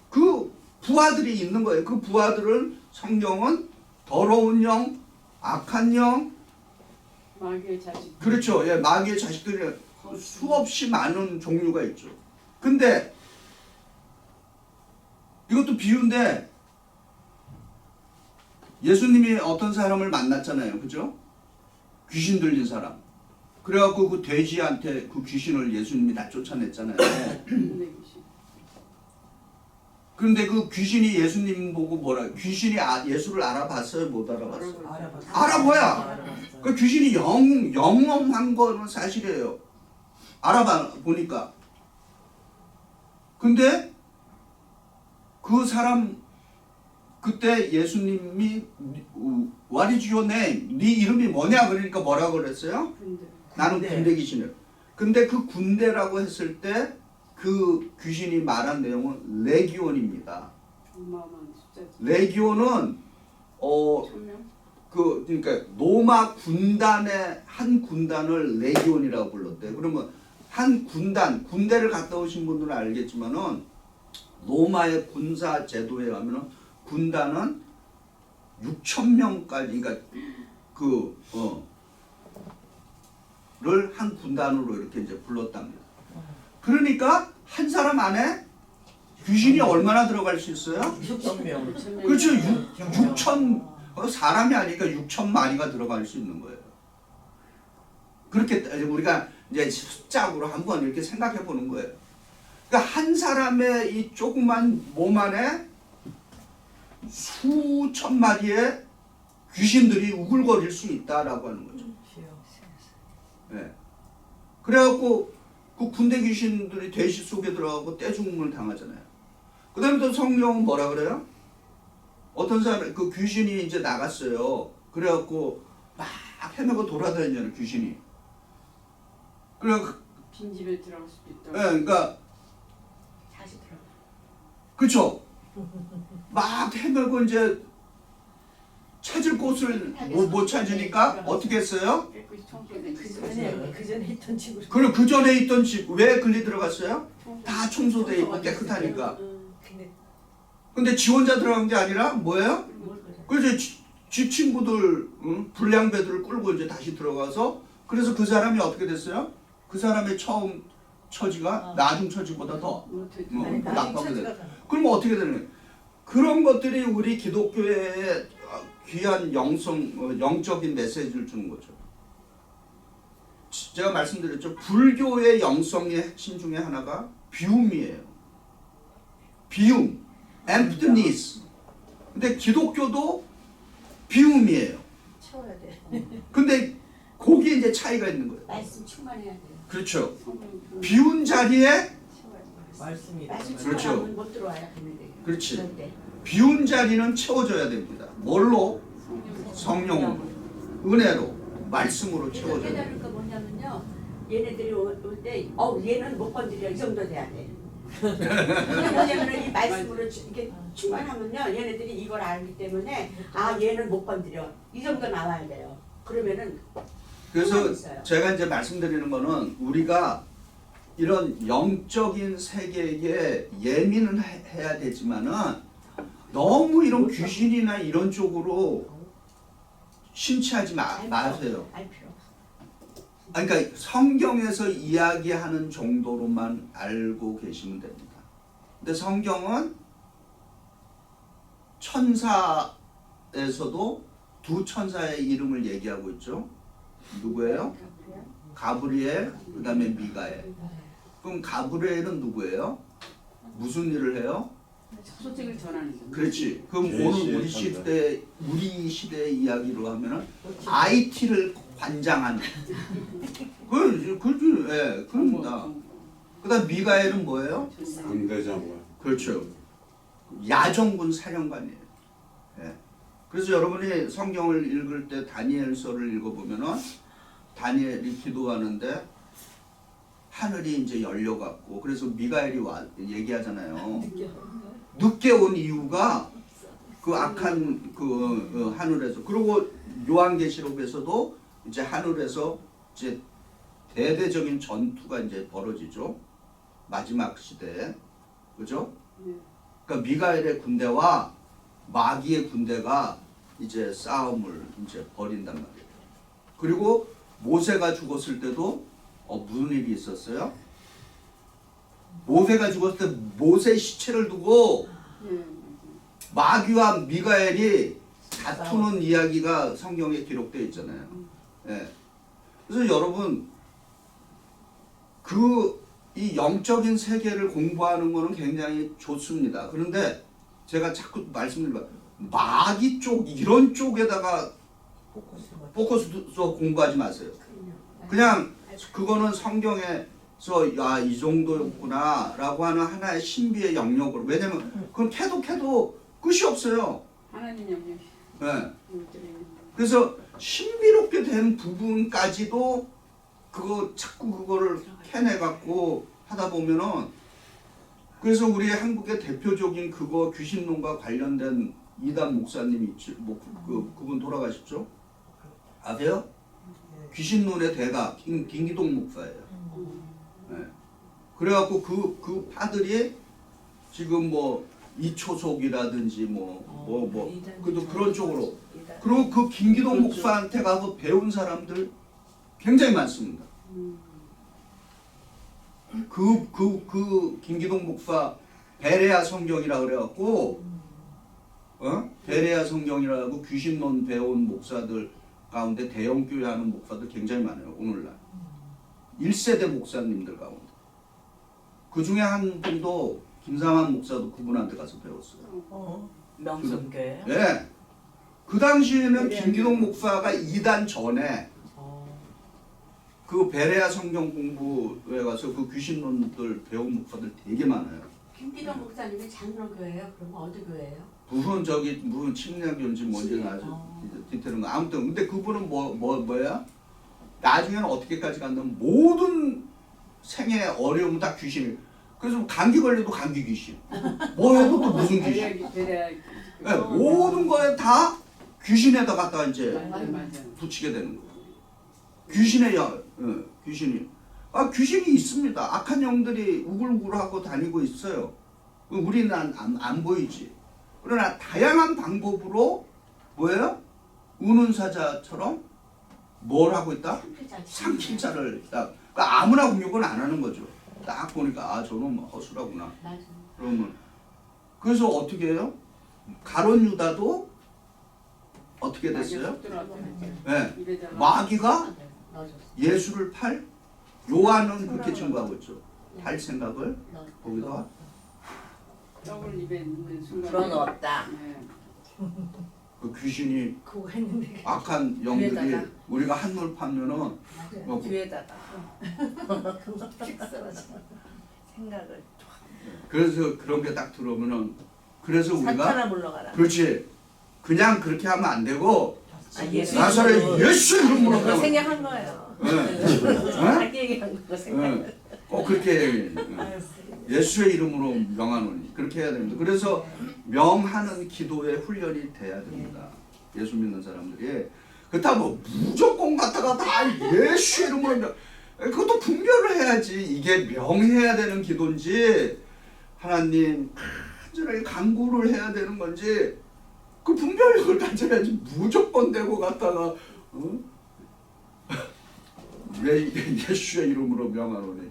그 부하들이 있는 거예요. 그 부하들을 성경은 더러운 영, 악한 영, 마귀의 자식. 그렇죠. 예, 마귀의 자식들이 수없이 많은 종류가 있죠. 근데 이것도 비유인데 예수님이 어떤 사람을 만났잖아요. 그죠? 귀신 들린 사람. 그래갖고 그 돼지한테 그 귀신을 예수님이 다 쫓아냈잖아요. 군대 귀신. 그런데 그 귀신이 예수님 보고 뭐라, 귀신이 예수를 알아봤어요? 못 알아봤어요? 알아봐야. 그 귀신이 영험한 거는 사실이에요. 알아봐 보니까. 근데 그 사람 그때 예수님이 What is your name? 네 이름이 뭐냐? 그러니까 뭐라고 그랬어요? 군대. 나는 군대 귀신이에요. 근데 그 군대라고 했을 때 그 귀신이 말한 내용은 레기온입니다. 어마어마한 숫자지. 레기온은 1000명? 그러니까 로마 군단의 한 군단을 레기온이라고 불렀대요. 그러면 한 군대를 갔다 오신 분들은 알겠지만은 로마의 군사 제도에 의하면은 군단은 6,000명까지 그러니까 를 한 군단으로 이렇게 이제 불렀답니다. 그러니까 한 사람 안에 귀신이 얼마나 들어갈 수 있어요? 6,000명. 그렇죠. 6천 사람이 아니니까 6천 마리가 들어갈 수 있는 거예요. 그렇게 우리가 이제 숫자로 한번 이렇게 생각해 보는 거예요. 그러니까 한 사람의 이 조그만 몸 안에 수천 마리의 귀신들이 우글거릴 수 있다라고 하는 거죠. 네. 그래갖고 그 군대 귀신들이 돼지 속에 들어가고 떼죽음을 당하잖아요. 그 다음에 또 성경은 뭐라 그래요? 어떤 사람, 그 귀신이 이제 나갔어요. 그래갖고 막 헤매고 돌아다니잖아요, 귀신이. 그래갖고, 빈집에 들어갈 수도 있다. 예, 그러니까, 다시 들어. 그쵸? 막 헤매고 이제 찾을 곳을 못 찾으니까 어떻게 했어요? 깨끗이 청소돼 그 있어. 전에 그 전에 했던 친구. 그리고 그 전에 있던 집, 왜 글리 들어갔어요? 다 청소돼 있고 깨끗하니까. 근데 근데 지 혼자 들어간 게 아니라 뭐예요? 뭘 그래? 그래서 지 친구들, 불량배들을 끌고 이제 다시 들어가서 그래서 그 사람이 어떻게 됐어요? 그 사람의 처음 처지가 나중 처지보다 더 나빠게 돼요. 그럼 어떻게 되는 거예요? 그런 것들이 우리 기독교의 귀한 영적인 메시지를 주는 거죠. 제가 말씀드렸죠. 불교의 영성의 핵심 중에 하나가 비움이에요. 비움, emptiness. 근데 기독교도 비움이에요. 채워야 돼. 근데 거기에 이제 차이가 있는 거예요. 말씀 충만해야 돼. 그렇죠. 성경 비운 자리에 채워야 돼. 말씀이. 말씀 그렇죠. 충만하면 못 들어와야 되는데. 그렇지. 그런데 비운 자리는 채워져야 됩니다. 뭘로? 성령으로, 은혜로, 말씀으로 그래서 채워져야 돼요. 깨달을 거 뭐냐면요. 얘네들이 올 때, 얘는 못 건드려 이 정도 돼야 돼. 왜냐면 이 말씀으로 이렇게 충만하면요, 얘네들이 이걸 알기 때문에 얘는 못 건드려 이 정도 나와야 돼요. 그러면은 그래서 있어요. 제가 이제 말씀드리는 거는 우리가 이런 영적인 세계에 예민은 해야 되지만은 너무 이런 귀신이나 이런 쪽으로 심취하지 마세요. 알 필요 없어. 그러니까 성경에서 이야기하는 정도로만 알고 계시면 됩니다. 근데 성경은 천사에서도 두 천사의 이름을 얘기하고 있죠. 누구예요? 가브리엘, 그 다음에 미가엘. 그럼 가브리엘은 누구예요? 무슨 일을 해요? 소식을 전하는 거. 그렇지. 그럼 계시의 오늘 천사. 우리 시대 이야기로 하면은 IT를 관장하는. 그렇지. 예, 그럽니다. 그다음 미가엘은 뭐예요? 군대장관. 그렇죠. 야정군 사령관이에요. 예. 그래서 여러분이 성경을 읽을 때 다니엘서를 읽어보면은 다니엘이 기도하는데 하늘이 이제 열려갖고 그래서 미가엘이 얘기하잖아요. 늦게 온 이유가 그 악한 그 하늘에서 그리고 요한계시록에서도 이제 하늘에서 이제 대대적인 전투가 이제 벌어지죠. 마지막 시대에 그죠? 그러니까 미가엘의 군대와 마귀의 군대가 이제 싸움을 이제 벌인단 말이에요. 그리고 모세가 죽었을 때도 무슨 일이 있었어요? 모세가 죽었을 때 모세 시체를 두고 마귀와 미가엘이 다투는 이야기가 성경에 기록되어 있잖아요. 예. 그래서 여러분 이 영적인 세계를 공부하는 거는 굉장히 좋습니다. 그런데 제가 자꾸 말씀드려요. 마귀 쪽 이런 쪽에다가 포커스해서 공부하지 마세요. 그냥 그거는 성경에서 이 정도였구나라고 하는 하나의 신비의 영역으로. 왜냐면 그건 캐도 끝이 없어요. 하나님 영역. 네. 그래서 신비롭게 된 부분까지도 자꾸 그거를 캐내갖고 하다 보면은 그래서 우리 한국의 대표적인 그거 귀신론과 관련된 이단 목사님이 있지. 그분 돌아가셨죠? 아세요? 귀신론의 대가 김기동 목사예요. 네. 그래갖고 그 파들이 지금 뭐 이초속이라든지 그래도 그런 쪽으로 그리고 그 김기동 목사한테 가서 배운 사람들 굉장히 많습니다. 그 김기동 목사 베레아 성경이라 그래갖고 베레아 성경이라고 귀신론 배운 목사들 가운데 대형 교회 하는 목사들 굉장히 많아요. 오늘날 1세대 목사님들 가운데 그 중에 한 분도 김상환 목사도 그분한테 가서 배웠어요. 명성교회요? 예. 그 당시에는 김기동 목사가 2단 전에 그 베레아 성경 공부에 가서 그 귀신론들 배운 목사들 되게 많아요. 김기동 목사님이 장로교회예요? 그러면 어디 교회예요? 무슨 침략교인지 뭔지 아주 디테일한 거. 아무튼 근데 그분은 뭐야? 나중에는 어떻게까지 갔냐면 모든 생의 어려움은 다 귀신이. 그래서 감기 걸려도 감기 귀신. 뭐 해도 또 무슨 귀신. 베레아. 네, 모든 거에 다 귀신에다 갖다 이제 맞아. 붙이게 되는 거예요. 귀신이. 귀신이 있습니다. 악한 영들이 우글우글하고 다니고 있어요. 우리는 안 보이지. 그러나 다양한 방법으로 뭐예요? 우는 사자처럼 뭘 하고 있다? 삼킬 자를 딱. 그러니까 아무나 공격은 안 하는 거죠. 딱 보니까 저놈 허술하구나. 맞아. 그러면 그래서 어떻게 해요? 가론 유다도 어떻게 됐어요? 네. 마귀가 예수를 팔? 요한은 그렇게 증거하고 있죠. 팔 생각을 거기다가 떡을 입에 넣는 순간. 불어넣었다. 그 귀신이 그거 했는데 악한 영들이 귀에다가. 우리가 한물 파면은 뒤에다가 생각을 그래서 그런 게 딱 들어오면은 그래서 우리가 사탄아 물러가라. 그렇지 그냥 그렇게 하면 안 되고 예수 나사렛 예수 이름으로 그거 생각한 거예요. 네. 자기 얘기한 거 생각. 꼭 그렇게 예수의 이름으로 명하노니 그렇게 해야 됩니다. 그래서 명하는 기도의 훈련이 돼야 됩니다. 예수 믿는 사람들이 그렇다고 무조건 갖다가 다 예수 이름으로 그것도 분별을 해야지. 이게 명해야 되는 기도인지 하나님 간절하게 간구를 해야 되는 건지 그 분별력을 가져야지. 무조건 대고 갔다가 예수의 이름으로 명하노니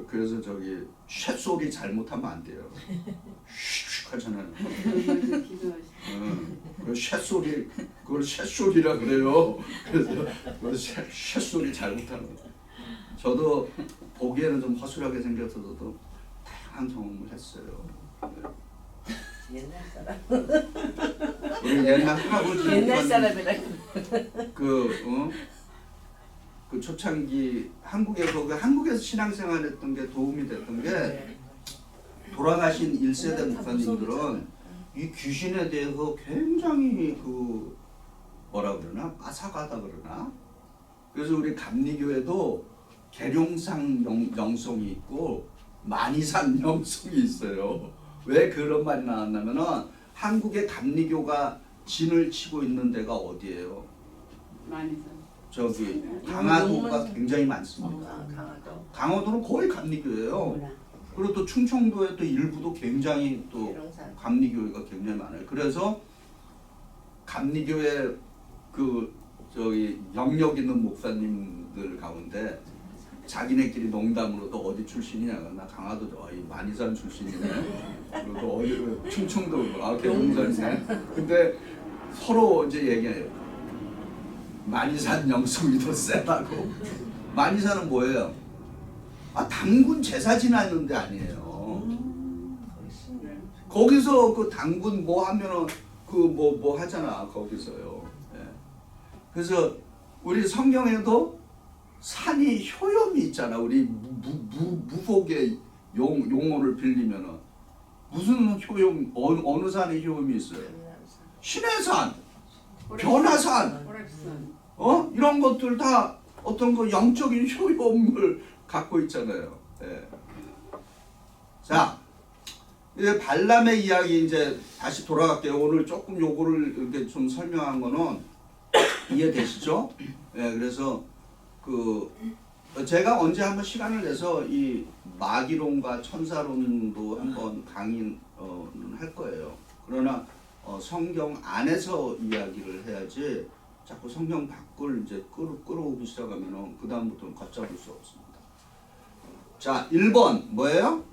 그래서 저기 쇳소리 잘못하면 안 돼요. 슉슉 하잖아요. 그 쇳소리 그걸 쇳소리라 그래요. 그래서 그 쇳소리 잘못하는 거. 저도 보기에는 좀 허술하게 생겼어도 다양한 경험을 했어요. 옛날 사람. 우리 옛날 할아버지 옛날 사람이라. 그 초창기 한국에서 신앙생활했던 게 도움이 됐던 게 돌아가신 1세대 목사님들은 이 귀신에 대해서 굉장히 뭐라 그러나 빠삭하다 그러나 그래서 우리 감리교회도 계룡산 영성이 있고 만이산 영성이 있어요. 왜 그런 말이 나왔냐면은 한국의 감리교가 진을 치고 있는 데가 어디예요? 많이서. 저기 강화도가 굉장히 많습니다. 강화도는 거의 감리교예요. 그리고 또 충청도에 또 일부도 굉장히 또 감리교회가 굉장히 많아요. 그래서 감리교회 저기 영역 있는 목사님들 가운데 자기네끼리 농담으로도 어디 출신이냐 나 강화도 만이산 출신이네. 그리고 또 어디 충청도 계룡산이네. 근데 서로 이제 얘기해요. 만이산 영성이 더 세다고. 만이산은 뭐예요? 당군 제사 지내는 데 아니에요. 거기서 그 당군 뭐 하면은 뭐 하잖아 거기서요. 예. 그래서 우리 성경에도 산이 효염이 있잖아. 우리 무속의 용어를 빌리면은 무슨 효염 어느 산에 효염이 있어요? 신해산, 변화산, 이런 것들 다 어떤 그 영적인 효용을 갖고 있잖아요. 예. 자, 이제 발람의 이야기 이제 다시 돌아갈게요. 오늘 조금 요거를 이렇게 좀 설명한 거는 이해되시죠? 예, 그래서 제가 언제 한번 시간을 내서 이 마귀론과 천사론도 한번 강의 할 거예요. 그러나 성경 안에서 이야기를 해야지 자꾸 성경 밖을 이제 끌어오기 시작하면은 그 다음부터는 걷잡을 수 없습니다. 자, 1번 뭐예요?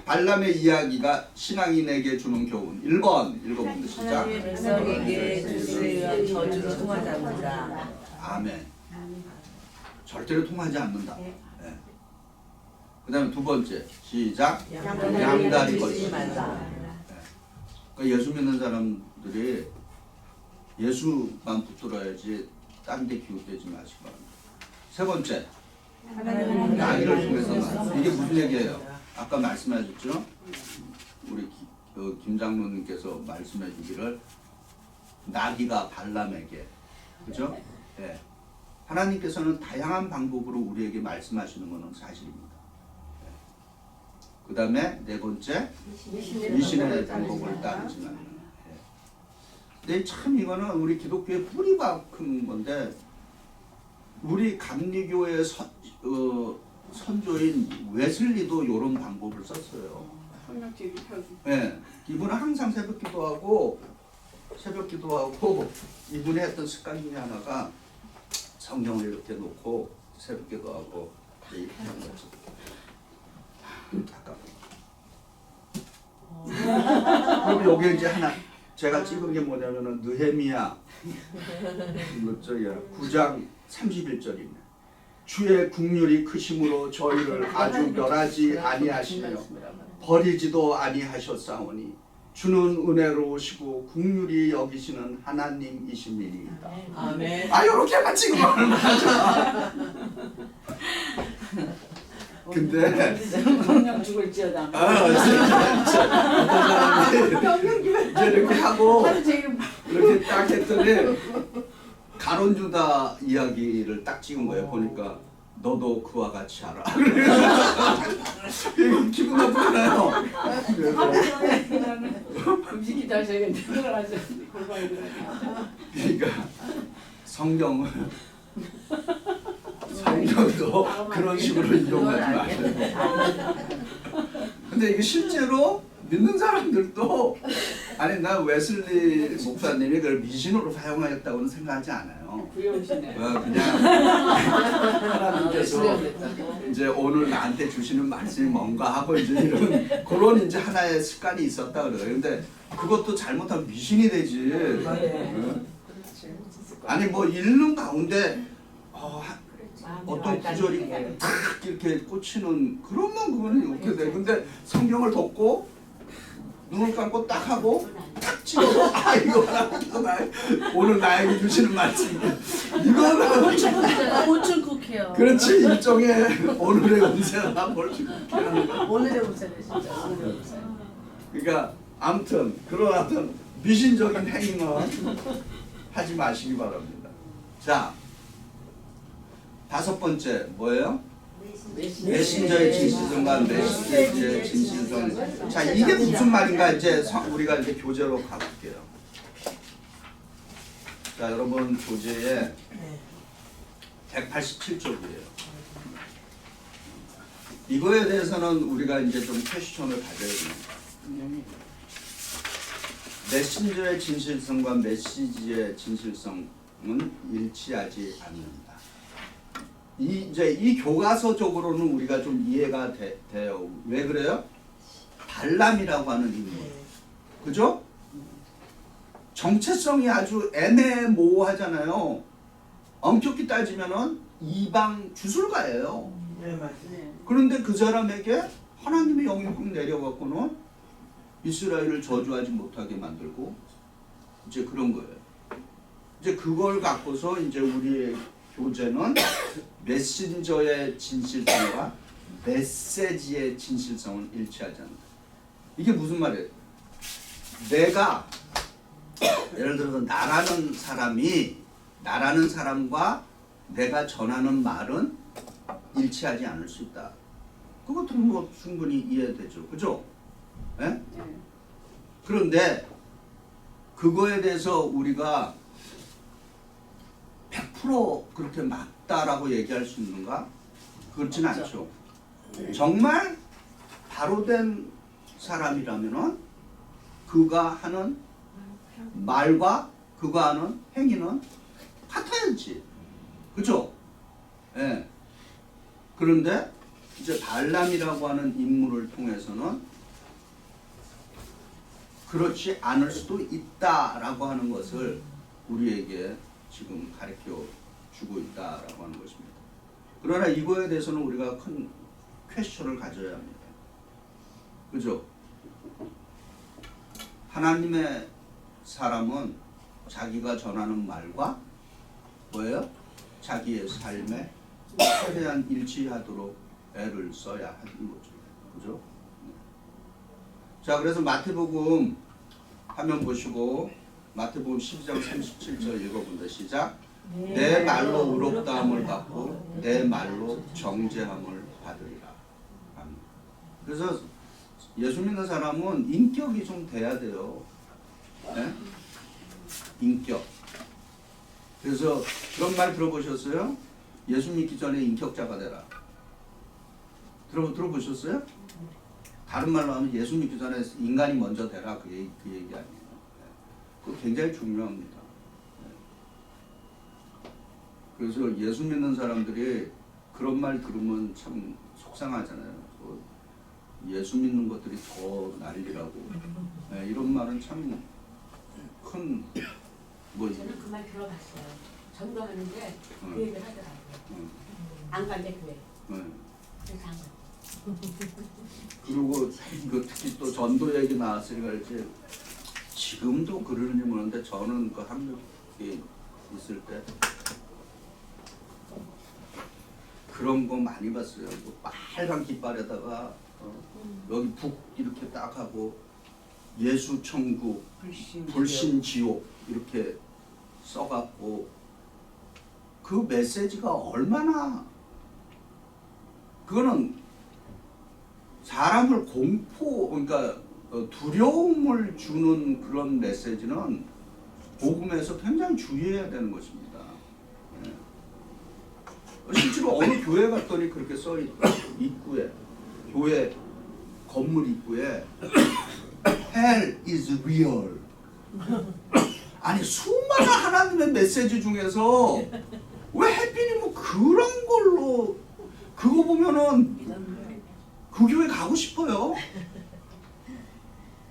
발람의 이야기가 신앙인에게 주는 교훈. 1번 읽어보면 시작. 하나님의 백성에게 그리스도에 의한 저주로 통하지 않는다. 아멘. 절대로 통하지 않는다. 네. 그 다음에 두 번째 시작. 양다리 걸지 말라. 그러니까 예수 믿는 사람들이 예수만 붙들어야지 딴 데 기웃대지 마시기 바랍니다. 세 번째 나귀를 통해서만. 이게 무슨 얘기예요? 아까 말씀하셨죠? 우리 김 장로님께서 말씀해 주기를 나귀가 발람에게, 그죠? 네. 하나님께서는 다양한 방법으로 우리에게 말씀하시는 것은 사실입니다. 네. 그 다음에 네 번째 미신의 방법을 따르지만. 네. 근데 참 이거는 우리 기독교의 뿌리 박은 건데 우리 감리교의 선조인 웨슬리도 이런 방법을 썼어요. 네, 이분은 항상 새벽 기도하고 이분이 했던 습관 중에 하나가 성경을 이렇게 놓고 새벽 기도하고 이렇게 하는 거죠. 그럼 여기 이제 하나 제가 찍은 게 뭐냐면은 느헤미야 9장 31절입니다. 주의 국률이 크심으로 저희를 아주 멸하지 아니하시며 버리지도 아니하셨사오니 주는 은혜로우시고 국률이 여기시는 하나님이심이니이다. 아멘. 이렇게만 찍으면 얼마나 근데 성령 죽을지어다. 이제 이렇게 하고 이렇게 딱 했더니 가론유다 이야기를 딱 찍은 거예요. 보니까 너도 그와 같이 하라. 기분 나쁘잖아요. 음식이 다셔야겠는데 그러니까 성경을 성경도 그런 식으로 이용하지 마세요. 근데 이게 실제로 믿는 사람들도 아니 나 웨슬리 목사님이 그걸 미신으로 사용하였다고는 생각하지 않아요. 구여오시네. 그냥 하나님께서 이제 오늘 나한테 주시는 말씀이 뭔가 하고 이제 이런 그런 이제 하나의 습관이 있었다 그래요. 근데 그것도 잘못하면 미신이 되지. 응? 아니 뭐 읽는 가운데 어떤 구절이 탁 이렇게 꽂히는 그러면 그거는 어떻게 돼? 근데 성경을 덮고 눈을 감고 딱 하고 탁 찍어서 이거 오늘 나에게 주시는 말씀 이거는 고춘 쿠키요. 그렇지 일종의 오늘의 운세나 뭘 이렇게 하는 거. 오늘의 운세네 진짜. 오늘의 운세. 그러니까 아무튼 그런 어떤 미신적인 행위는 하지 마시기 바랍니다. 자, 5번째 뭐예요? 메신저의 진실성과 메시지의 진실성. 자, 이게 무슨 말인가 이제 우리가 이제 교재로 가볼게요. 자, 여러분 교재에 187쪽이에요. 이거에 대해서는 우리가 이제 좀 퀘스천을 가져야 됩니다. 메신저의 진실성과 메시지의 진실성은 일치하지 않는다. 이 교과서적으로는 우리가 좀 이해가 돼요. 왜 그래요? 발람이라고 하는 인물, 그죠? 정체성이 아주 애매모호하잖아요. 엄격히 따지면은 이방 주술가예요. 네 맞아요. 그런데 그 사람에게 하나님의 영이 확 내려갖고는 이스라엘을 저주하지 못하게 만들고 이제 그런 거예요. 이제 그걸 갖고서 이제 우리의 교재는 메신저의 진실성과 메시지의 진실성은 일치하지 않는다. 이게 무슨 말이에요? 내가 예를 들어서 나라는 사람과 내가 전하는 말은 일치하지 않을 수 있다. 그것도 뭐 충분히 이해되죠. 그죠? 예? 그런데 그거에 대해서 우리가 100% 그렇게 맞다라고 얘기할 수 있는가? 그렇진 않죠. 정말 바로 된 사람이라면은 그가 하는 말과 그가 하는 행위는 같아야지. 그죠? 예. 그런데 이제 발람이라고 하는 인물을 통해서는 그렇지 않을 수도 있다라고 하는 것을 우리에게 지금 가르쳐 주고 있다라고 하는 것입니다. 그러나 이거에 대해서는 우리가 큰 퀘스천을 가져야 합니다. 그죠? 하나님의 사람은 자기가 전하는 말과 뭐예요? 자기의 삶에 최대한 일치하도록 애를 써야 하는 거죠. 그죠? 자, 그래서 마태복음 화면 보시고 마태복음 12장 37절 읽어본다. 시작. 내 말로 의롭다함을 받고 내 말로 정죄함을 받으리라. 아멘. 그래서 예수 믿는 사람은 인격이 좀 돼야 돼요. 네? 인격. 그래서 그런 말 들어보셨어요? 예수 믿기 전에 인격자가 되라. 들어보셨어요? 다른 말로 하면 예수 믿기 전에 인간이 먼저 되라. 그 얘기 아니에요. 그거 굉장히 중요합니다. 그래서 예수 믿는 사람들이 그런 말 들으면 참 속상하잖아요. 예수 믿는 것들이 더 난리라고. 네, 이런 말은 참 큰 저는 그 말 들어봤어요. 전도하는데 그 얘기를 하더라고요. 안 간대 교회. 그래서 안 가. 그리고 특히 또 전도 얘기 나왔으니까 이제 지금도 그러는지 모르는데 저는 그 한국에 있을 때 그런 거 많이 봤어요. 뭐 빨간 깃발에다가 여기 북 이렇게 딱 하고 예수 천국, 불신 지옥 이렇게 써갖고 그 메시지가 얼마나 그거는 사람을 그러니까 두려움을 주는 그런 메시지는 복음에서 굉장히 주의해야 되는 것입니다. 네. 실제로 어느 교회 갔더니 그렇게 써 있더라고요. 입구에, 교회 건물 입구에 Hell is real. 아니 수많은 하나님의 메시지 중에서 왜 해필이 뭐 그런 걸로 그거 보면은 그 교회 가고 싶어요.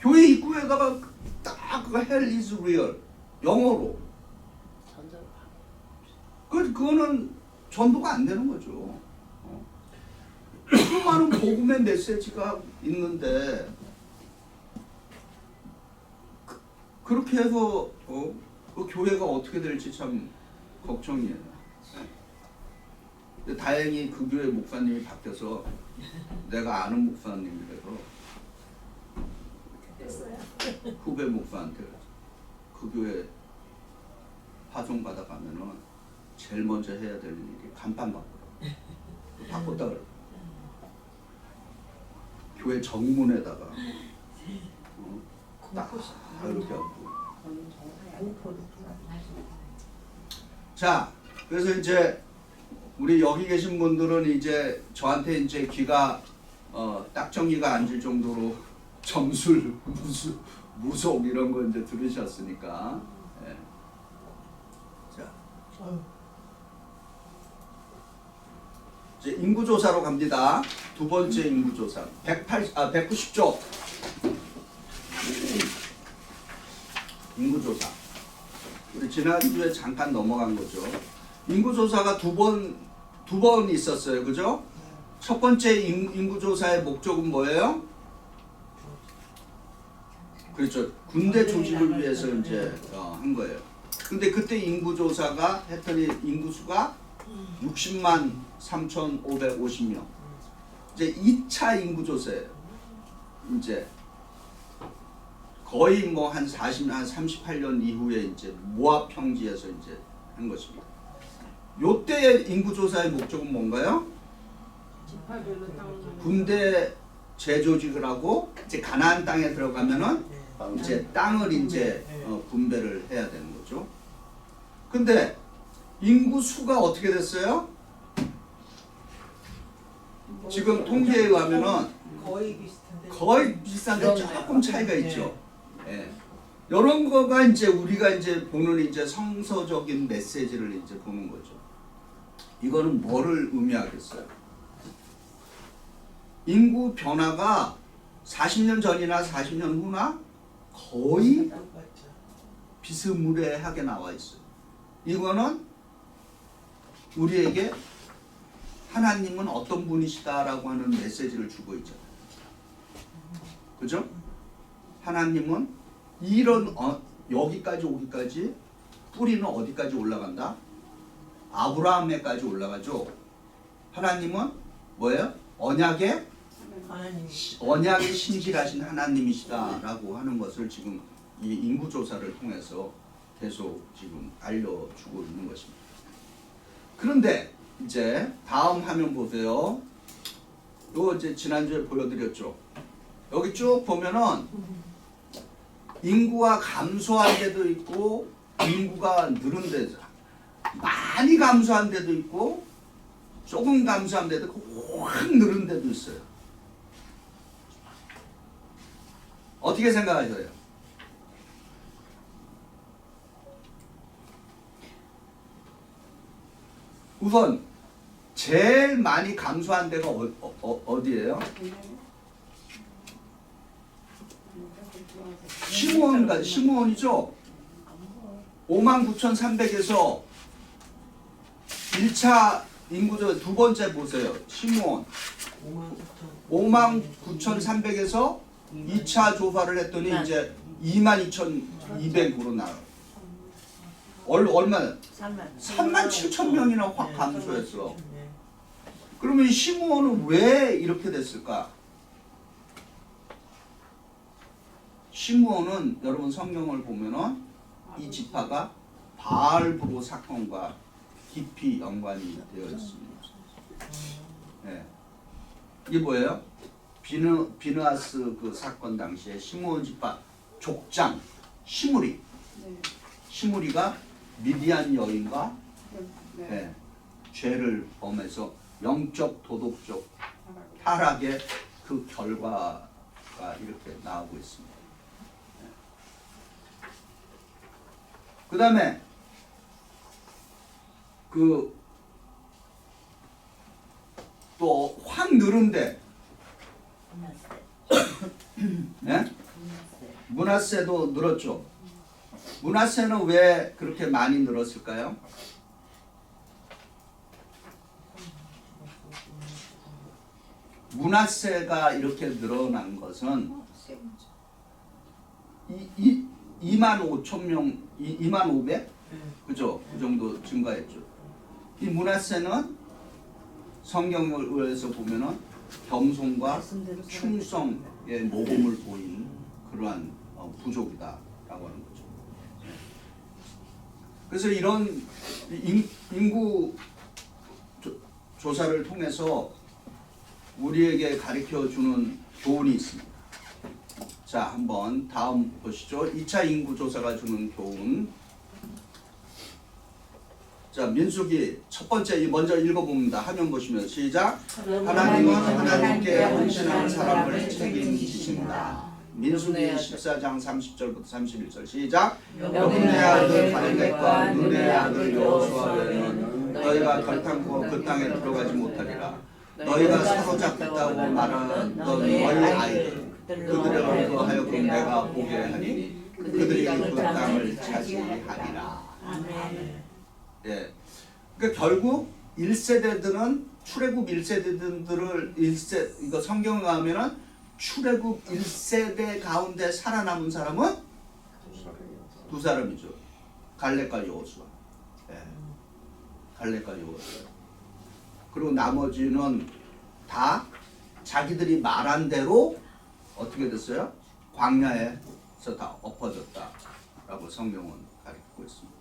교회 입구에다가 딱 그거 Hell is real 영어로. 그거는 전도가 안 되는 거죠. 수많은 복음의 메시지가 있는데 그렇게 해서 그 교회가 어떻게 될지 참 걱정이에요. 근데 다행히 그 교회 목사님이 바뀌어서 내가 아는 목사님이라서 후배 목사한테 그 교회 파송 받아가면은 제일 먼저 해야 될 일이 간판 바꾸라. 바꿨다 그래. 교회 정문에다가 딱 이렇게 하고. 자, 그래서 이제 우리 여기 계신 분들은 이제 저한테 이제 귀가 딱 정리가 앉을 정도로 점술, 무속 이런 거 이제 들으셨으니까. 예. 자, 이제 인구조사로 갑니다. 두 번째 인구조사. 190조. 인구조사. 우리 지난주에 잠깐 넘어간 거죠. 인구조사가 두 번 있었어요. 그죠? 첫 번째 인구조사의 목적은 뭐예요? 그렇죠. 군대 조직을 위해서 이제 한 거예요. 근데 그때 인구조사가 했더니 인구수가 60만 3,550명. 이제 2차 인구조사예요. 이제 거의 뭐 한 38년 이후에 이제 모아평지에서 이제 한 것입니다. 요때의 인구조사의 목적은 뭔가요? 군대 재조직을 하고 이제 가나안 땅에 들어가면은 이제 땅을 이제 분배를 해야 되는 거죠. 근데 인구 수가 어떻게 됐어요? 지금 통계에 의하면은 거의 비슷한데 조금 차이가 있죠. 예. 이런 거가 이제 우리가 이제 보는 이제 성서적인 메시지를 이제 보는 거죠. 이거는 뭐를 의미하겠어요? 인구 변화가 40년 전이나 40년 후나 거의 비스무리하게 나와 있어요. 이거는 우리에게 하나님은 어떤 분이시다라고 하는 메시지를 주고 있잖아요. 그죠? 하나님은 이런 여기까지 오기까지 뿌리는 어디까지 올라간다? 아브라함에까지 올라가죠. 하나님은 뭐예요? 언약의 신실하신 하나님이시다라고 하는 것을 지금 이 인구조사를 통해서 계속 지금 알려주고 있는 것입니다. 그런데 이제 다음 화면 보세요. 이거 이제 지난주에 보여드렸죠. 여기 쭉 보면은 인구가 감소한 데도 있고 인구가 늘은 데도 많이 감소한 데도 있고 조금 감소한 데도 있고 확 늘은 데도 있어요. 어떻게 생각하셔요? 우선 제일 많이 감소한 데가 어디예요? 시므온이죠. 59,300에서 1차 인구조 두 번째 보세요. 시므온 59,300에서 2차 조사를 했더니 이제 22,200으로 나와요. 얼마나? 37,000명이나 확 감소했어. 그러면 이 시므온은 왜 이렇게 됐을까? 시므온은 여러분 성경을 보면은 이 지파가 바알브로 사건과 깊이 연관이 되어 있습니다. 네. 이게 뭐예요? 비느하스 그 사건 당시에 시므온 지파 족장 시므리가 미디안 여인과 죄를 범해서 영적 도덕적 타락의 그 결과가 이렇게 나오고 있습니다. 그 다음에 또 확 늘은데 네? 문하세도 늘었죠. 문하세는 왜 그렇게 많이 늘었을까요? 문하세가 이렇게 늘어난 것은 2만 5천 명, 2만 500? 그죠? 그 정도 증가했죠. 이 문하세는 성경에서 보면은 겸손과 충성의 모범을 보인 그러한 부족이다라고 하는 거죠. 그래서 이런 인구 조사를 통해서 우리에게 가르쳐 주는 교훈이 있습니다. 자, 한번 다음 보시죠. 2차 인구 조사가 주는 교훈. 자, 민수기 첫 번째 먼저 읽어봅니다. 화면 보시면 시작. 하나님은 하나님께 헌신하는 사람을 책임지신다. 민수기 14장 30절부터 31절 시작. 여분의 아들 갈렙과 눈의 아들 여호수아 외에는 너희가 결탄코 그 땅에 들어가지 못하리라. 너희가 사로잡혔다고 말하던 너희 아이들 그들을 하여금 내가 보게 하니 그들이 그 땅을 차지하리라. 예, 그러니까 결국 1세대들은 출애굽 1세대들을 이거 성경에 가면은 출애굽 1세대 가운데 살아남은 사람은 두 사람이죠. 갈렙과 여호수아. 예, 갈렙과 여호수아. 그리고 나머지는 다 자기들이 말한 대로 어떻게 됐어요? 광야에서 다 엎어졌다라고 성경은 가르치고 있습니다.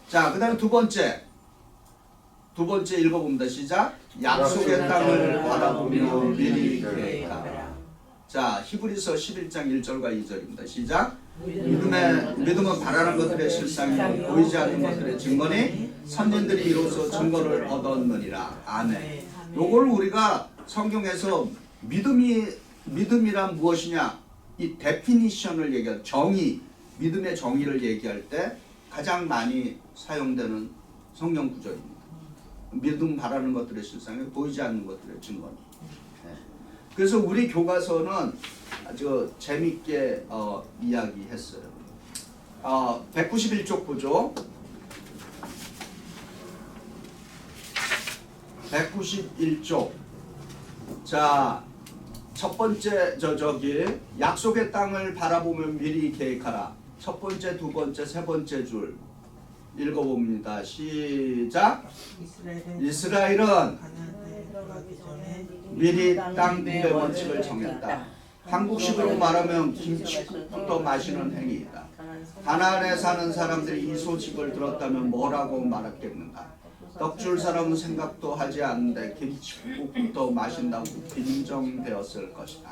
자, 그 다음에 두 번째 읽어봅니다. 시작. 약속의 땅을 바라보며 미리 계획하라. 자, 히브리서 11장 1절과 2절입니다. 시작. 믿음은 바라는 것들의 실상이요 보이지 않는 것들의 증거니 선진들이 이로써 증거를 얻었느니라. 아멘. 요걸 우리가 성경에서 믿음이란 무엇이냐? 이 데피니션을 얘기할 정의, 믿음의 정의를 얘기할 때 가장 많이 사용되는 성경 구절입니다. 믿음 바라는 것들의 실상이 보이지 않는 것들의 증거니. 네. 그래서 우리 교과서는 아주 재밌게 이야기했어요. 191쪽 보죠. 191쪽. 자, 첫 번째 약속의 땅을 바라보며 미리 계획하라. 첫 번째, 두 번째, 세 번째 줄 읽어봅니다. 시작. 이스라엘은 미리 땅 분배 원칙을 정했다. 한국식으로 말하면 김치국부터 마시는 행위이다. 가나안에 사는 사람들이 이 소식을 들었다면 뭐라고 말했겠는가? 떡줄 사람은 생각도 하지 않는데 김치국부터 마신다고 빈정되었을 것이다.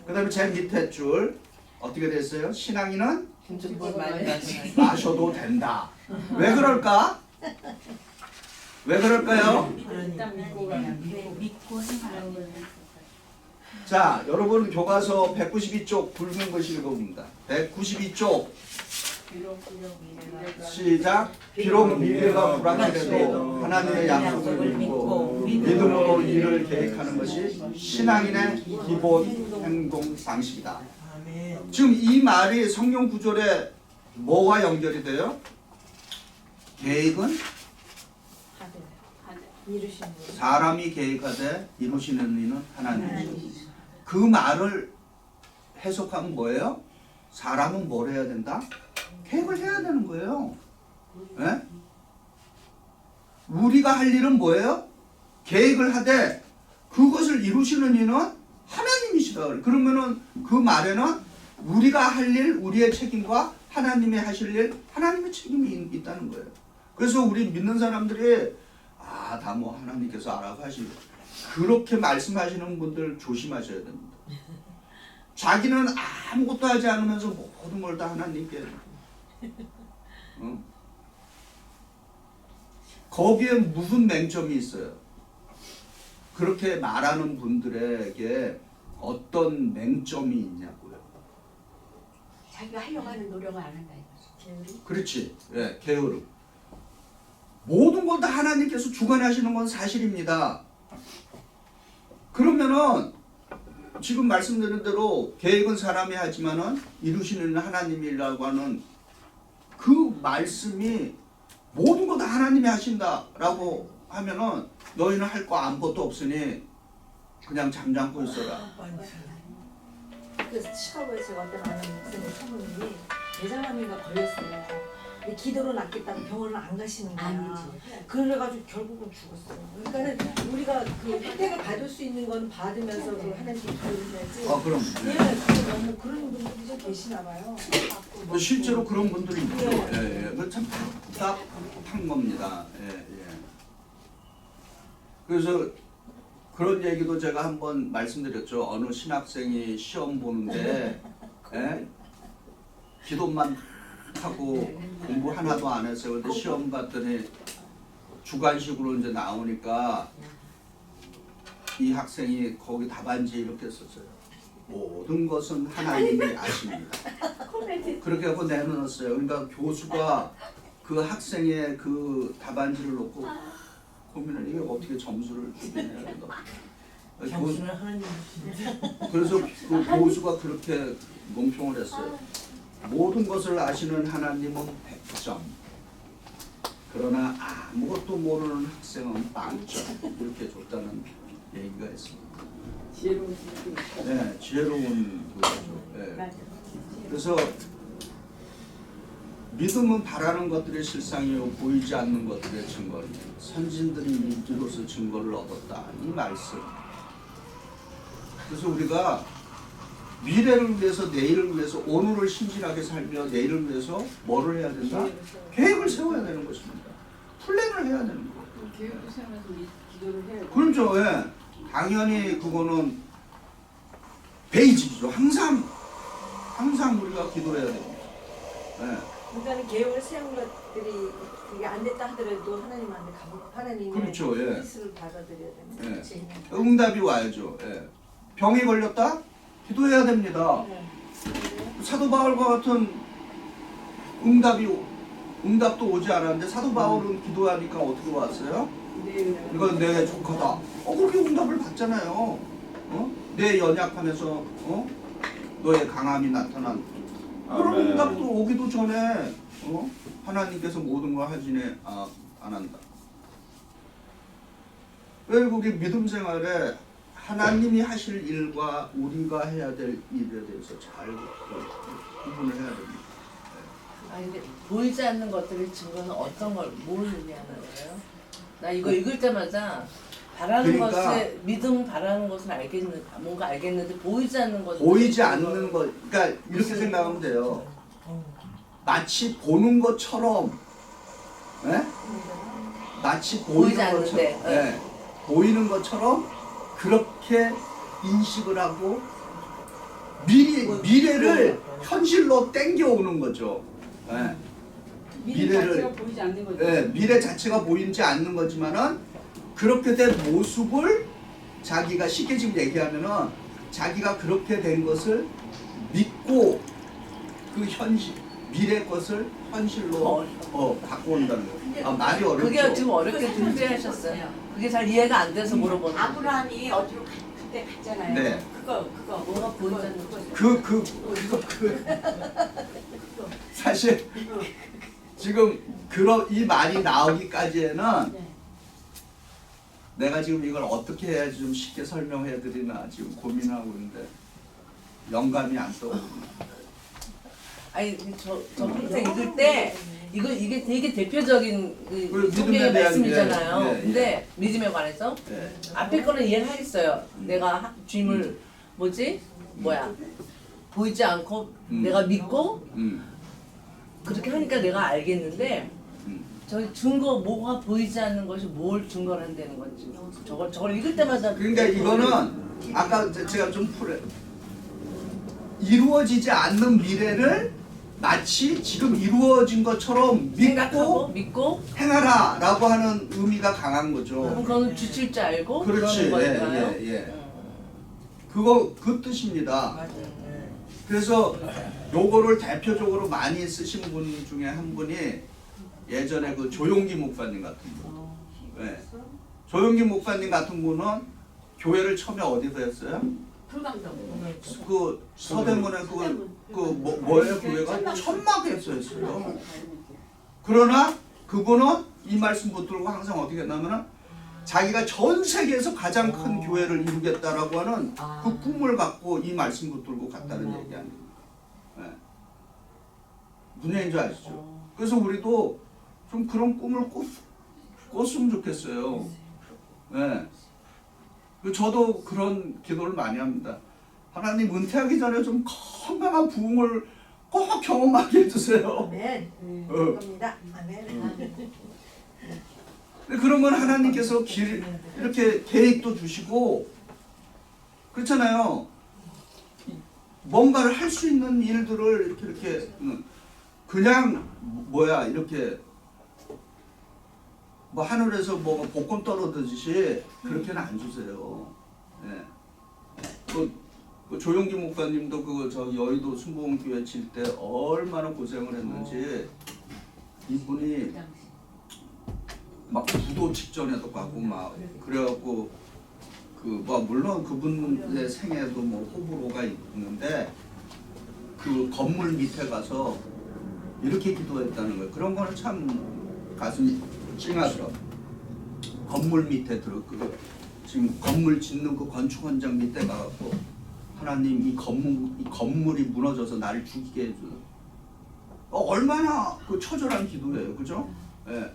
그 다음에 제 밑에 줄 어떻게 됐어요? 신앙인은 김치국을 많이 마셔도 된다. 왜 그럴까? 왜 그럴까요? 일단 믿고 행하는 거예요. 자, 여러분 교과서 192쪽 붉은 글씨 읽어봅니다. 192쪽 시작. 비록 미래가 불확실해도 하나님의 약속을 믿고 믿음으로 일을 계획하는 것이 신앙인의 기본 행동 방식이다. 지금 이 말이 성경 구절에 뭐와 연결이 돼요? 계획은 사람이 계획하되 이루시는 이는 하나님이시오. 그 말을 해석하면 뭐예요? 사람은 뭘 해야 된다? 계획을 해야 되는 거예요. 네? 우리가 할 일은 뭐예요? 계획을 하되 그것을 이루시는 이는 하나님이시다. 그러면은 그 말에는 우리가 할 일, 우리의 책임과 하나님이 하실 일, 하나님의 책임이 있다는 거예요. 그래서 우리 믿는 사람들이 다 뭐 하나님께서 알아서 하시고 그렇게 말씀하시는 분들 조심하셔야 됩니다. 자기는 아무것도 하지 않으면서 모든 걸 다 하나님께 거기에 무슨 맹점이 있어요? 그렇게 말하는 분들에게 어떤 맹점이 있냐고요. 자기가 하려고 하는 노력을 안 한다 이거지. 그렇지. 예, 게으름. 모든 걸 다 하나님께서 주관하시는 건 사실입니다. 그러면은 지금 말씀드린 대로 계획은 사람이 하지만은 이루시는 하나님이라고 하는 그 말씀이 모든 거 다 하나님이 하신다라고 하면은 너희는 할 거 아무것도 없으니 그냥 잠잠고 있어라. 그래서 시카고에 제가 어떤 아는 목사님 사모님이 대장암인가 걸렸어요. 근데 기도로 낫겠다고 병원을 안 가시는 거야. 아니지. 그래가지고 결국은 죽었어요. 그러니까는 우리가 그 혜택을 받을 수 있는 건 받으면서 그 하나님께 기도해야지. 그럼 예, 그게 너무 그런 분들이 좀 계시나 봐요. 실제로 그런 분들이 있죠. 네. 예, 예. 그참 답답한 겁니다. 예, 예. 그래서 그런 얘기도 제가 한번 말씀드렸죠. 어느 신학생이 시험 보는데 예? 기도만 하고 공부 하나도 안 했어요. 근데 시험 봤더니 주관식으로 이제 나오니까 이 학생이 거기 답안지에 이렇게 썼어요. 모든 것은 하나님이 아십니다. 그렇게 하고 내놓았어요. 그러니까 교수가 그 학생의 그 답안지를 놓고 고민을 이게 어떻게 점수를 주겠냐. 정수는 하나님. 그래서 그 교수가 그렇게 논평을 했어요. 모든 것을 아시는 하나님은 100점. 그러나 아무것도 모르는 학생은 0점. 이렇게 줬다는 얘기가 있습니다. 지혜로운 네, 지혜로운 교수죠. 네. 그래서 믿음은 바라는 것들의 실상이요 보이지 않는 것들의 증거입니다. 선진들이 믿음으로써 증거를 얻었다. 이 말씀. 그래서 우리가 미래를 위해서 내일을 위해서 오늘을 신실하게 살며 내일을 위해서 뭐를 해야 된다? 계획을 세워야 되는 것입니다. 플랜을 해야 되는 거예요. 계획을 세우면서 기도를 해야 돼. 그렇죠. 예. 당연히 그거는 베이직이죠. 항상 우리가 기도해야 됩니다. 예. 그러니까 계획을 세운 것들이 그게 안 됐다 하더라도 하나님한테 가고 하나님의 그렇죠, 예. 뜻을 받아들여야 됩니다. 예. 그렇지? 응답이 와야죠. 예. 병이 걸렸다? 기도해야 됩니다. 네. 사도 바울과 같은 응답도 오지 않았는데 사도 바울은 기도하니까 어떻게 왔어요? 이건 내 조카다. 그렇게 응답을 받잖아요. 내 연약함에서 너의 강함이 나타난 그런 아멘. 응답도 오기도 전에 하나님께서 모든 걸 하지네 안 한다. 왜 우리 믿음 생활에 하나님이 하실 일과 우리가 해야 될 일에 대해서 잘 구분을 해야 됩니다. 아니 근데 보이지 않는 것들의 증거는 어떤 걸 뭘 의미하는 거예요? 나 이거 읽을 때마다 바라는 그러니까 것에 믿음 바라는 것은 뭔가 알겠는데 보이지 않는 것은 보이지 않는 것, 그러니까 이렇게 생각하면 돼요. 마치 보는 것처럼, 예? 마치 보이지 보이는 않는데, 것처럼, 예. 보이는 것처럼 그렇게 인식을 하고 미래를 현실로 땡겨오는 거죠. 예. 자체가 보이지 않는 거죠. 예, 미래 자체가 보이지 않는 거지만은 그렇게 된 모습을 자기가 쉽게 지금 얘기하면은 자기가 그렇게 된 것을 믿고 그 현실 미래 것을 현실로 갖고 온다는 거예요. 말이 어렵죠. 그게 지금 어렵게 준비하셨어요. 그게 잘 이해가 안 돼서 물어보는 거예요. 아브라함이 어디로 그때 갔잖아요. 네. 그거 뭐가 보이지 않는 거죠? 사실 지금 이 말이 나오기까지에는 네. 내가 지금 이걸 어떻게 해야지 좀 쉽게 설명해 드리나 지금 고민하고 있는데 영감이 안 떠오릅니다. 아니 저 평생 읽을 때 이게 되게 대표적인 믿음에 성경의 대한 말씀이잖아요. 예, 예. 근데 믿음에 관해서 예. 앞에 거는 이해를 하겠어요. 내가 주임을 보이지 않고 내가 믿고 그렇게 하니까 내가 알겠는데 저희 증거 뭐가 보이지 않는 것이 뭘 증거를 한다는 건지 저걸 읽을 때마다 그러니까 이거는 아까 제가 좀 이루어지지 않는 미래를 마치 지금 이루어진 것처럼 생각하고 믿고 믿고 행하라라고 하는 의미가 강한 거죠. 그럼 그거는 주칠 줄 알고 그렇지. 그러는 거니까요. 예. 그거 그 뜻입니다. 맞아요. 예. 그래서 요거를 대표적으로 많이 쓰신 분 중에 한 분이 예전에 그 조용기 목사님 같은 분. 네. 조용기 목사님 같은 분은 교회를 처음에 어디서 했어요? 불광동. 그 서대문에 뭐예요 교회가 천막에서 했어요. 그러나 그분은 이 말씀 붙들고 항상 어떻게 했냐면은 자기가 전 세계에서 가장 큰 교회를 이루겠다라고 하는 그 꿈을 갖고 이 말씀 붙들고 갔다는 얘기 아닙니까? 네. 무슨 얘기인지 아시죠? 그래서 우리도 좀 그런 꿈을 꿨으면 좋겠어요. 네. 저도 그런 기도를 많이 합니다. 하나님 은퇴하기 전에 좀 건강한 부흥을 꼭 경험하게 해주세요. 아멘. 그겁니다. 아멘. 그러면 하나님께서 이렇게 계획도 주시고 그렇잖아요. 뭔가를 할 수 있는 일들을 이렇게 그냥 이렇게 뭐 하늘에서 뭐 복권 떨어지듯이 그렇게는 안 주세요. 예. 그 조용기 목사님도 저 여의도 순복음교회 칠 때 얼마나 고생을 했는지 이분이 막 부도 직전에도 가고 막 그래갖고 물론 그분의 생애도 뭐 호불호가 있는데 그 건물 밑에 가서 이렇게 기도했다는 거예요. 그런 거는 참 가슴이 찡하더라고. 건물 밑에 지금 건물 짓는 그 건축 현장 밑에 가갖고 하나님 이 건물이 무너져서 나를 죽이게 해주는 얼마나 그 처절한 기도예요, 그죠? 예.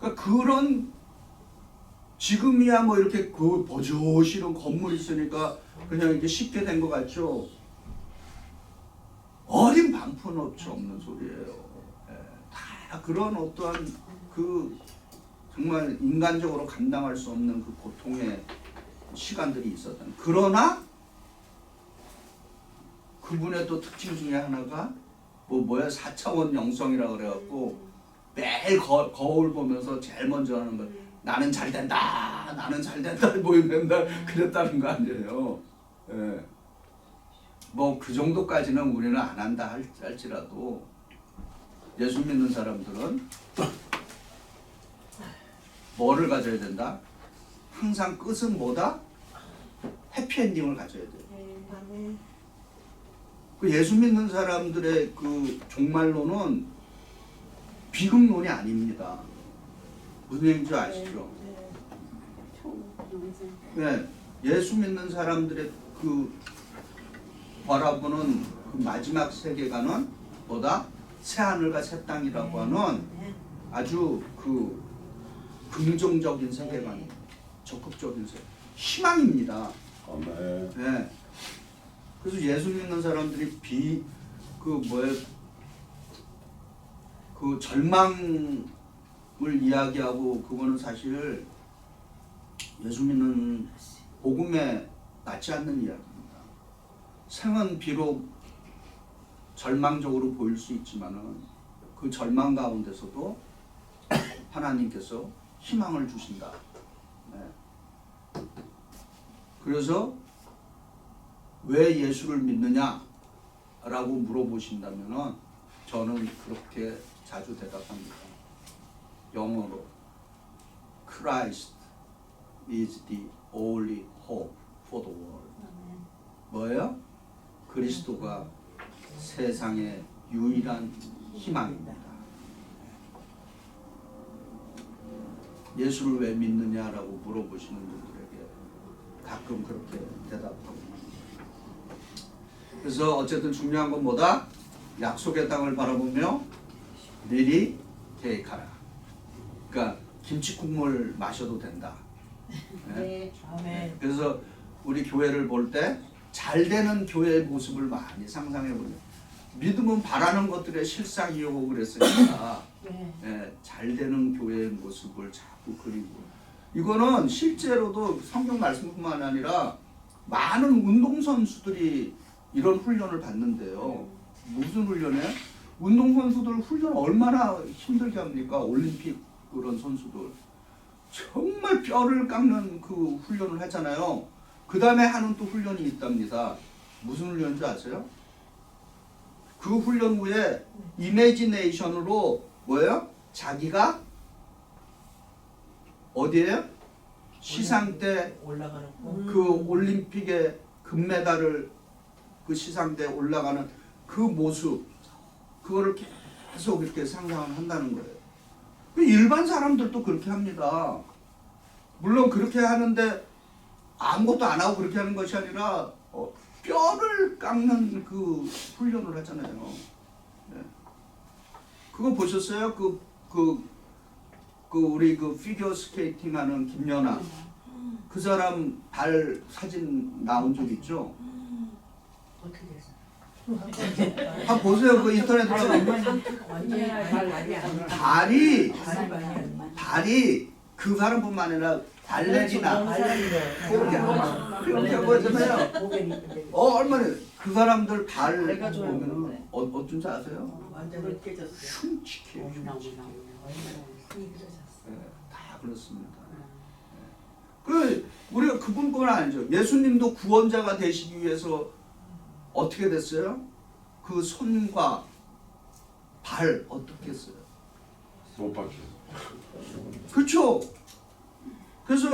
그러니까 그런 지금이야 뭐 이렇게 그 버젓이런 건물이 있으니까 그냥 이게 쉽게 된 것 같죠? 어린 방편없이 없는 소리예요. 예. 다 그런 어떠한 그 정말 인간적으로 감당할 수 없는 그 고통의 시간들이 있었던. 그러나 그분의 또 특징 중에 하나가 뭐야 4차원 영성이라 그래갖고 매일 거울 보면서 제일 먼저 하는 거 나는 잘 된다, 나는 잘 된다, 된다 그랬다는 거 아니에요. 예. 뭐 그 정도까지는 우리는 안 한다 할지라도 예수 믿는 사람들은 뭐를 가져야 된다? 항상 끝은 뭐다? 해피엔딩을 가져야 돼요. 그 예수 믿는 사람들의 그 종말론은 비극론이 아닙니다. 무슨 얘기인지 아시죠? 네, 예수 믿는 사람들의 그 바라보는 그 마지막 세계관은 뭐다? 새 하늘과 새 땅이라고 하는 아주 그 긍정적인 세계관, 적극적인 세계, 희망입니다. 네. 그래서 예수 믿는 사람들이 그 절망을 이야기하고 그거는 사실 예수 믿는 복음에 맞지 않는 이야기입니다. 생은 비록 절망적으로 보일 수 있지만은 그 절망 가운데서도 하나님께서 희망을 주신다. 네. 그래서 왜 예수를 믿느냐라고 물어보신다면은 저는 그렇게 자주 대답합니다. 영어로 Christ is the only hope for the world. 뭐예요? 그리스도가 세상의 유일한 희망입니다. 예수를 왜 믿느냐라고 물어보시는 분들에게 가끔 그렇게 대답하고. 그래서 어쨌든 중요한 건 뭐다? 약속의 땅을 바라보며 미리 계획하라. 그러니까 김치 국물 마셔도 된다. 네? 네. 그래서 우리 교회를 볼 때 잘 되는 교회의 모습을 많이 상상해 보면 믿음은 바라는 것들의 실상이고 그랬으니까 네, 잘 되는 교회의 모습을 자꾸 그리고 이거는 실제로도 성경 말씀뿐만 아니라 많은 운동선수들이 이런 훈련을 받는데요. 무슨 훈련이에요? 운동선수들 훈련 얼마나 힘들게 합니까? 올림픽 그런 선수들. 정말 뼈를 깎는 그 훈련을 하잖아요. 그 다음에 하는 또 훈련이 있답니다. 무슨 훈련인지 아세요? 그 훈련 후에 이매지네이션으로 뭐예요? 자기가 어디에요? 시상 때 올라가는 거. 그 올림픽의 금메달을 그 시상대에 올라가는 그 모습 그거를 계속 이렇게 상상을 한다는 거예요. 그 일반 사람들도 그렇게 합니다. 물론 그렇게 하는데 아무것도 안 하고 그렇게 하는 것이 아니라 뼈를 깎는 그 훈련을 하잖아요. 네. 그거 보셨어요? 그 우리 그 피겨 스케이팅 하는 김연아 그 사람 발 사진 나온 적 있죠? 어떻게 됐어? 한번 보세요. 그 인터넷 들어가면 발이 그 사람뿐만 아니라 발레리나 그렇게 보잖아요. 얼마나 그 사람들 발 내가 좋아하는 보면은 건데. 어쩐지 아세요? 완전히 깨졌어요. 흉측해요. 흉측해. 힘이 들어졌어. 네, 다 그렇습니다. 그 우리가 그분뿐만 아니죠. 예수님도 구원자가 되시기 위해서 어떻게 됐어요? 그 손과 발 어떻게 했어요? 못 박혀. 그렇죠. 그래서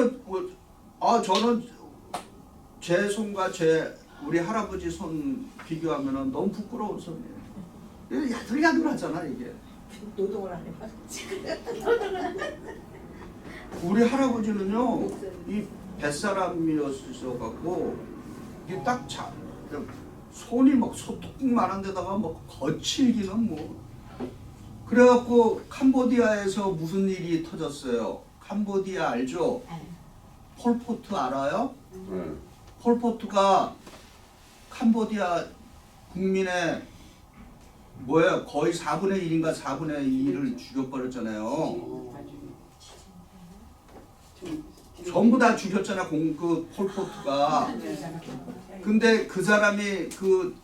저는 제 손과 우리 할아버지 손 비교하면은 너무 부끄러운 손이에요. 이게 야들야들하잖아 이게. 노동을 안 해봐. 우리 할아버지는요 이 뱃사람이었어 갖고 딱 손이 막 소톱만한 데다가 막 거칠기는 뭐 그래갖고 캄보디아에서 무슨 일이 터졌어요. 캄보디아 알죠? 폴포트 알아요? 네. 폴포트가 캄보디아 국민의 거의 4분의 1인가 4분의 2를 죽여버렸잖아요. 전부 다 죽였잖아 그 폴포트가. 근데 그 사람이 그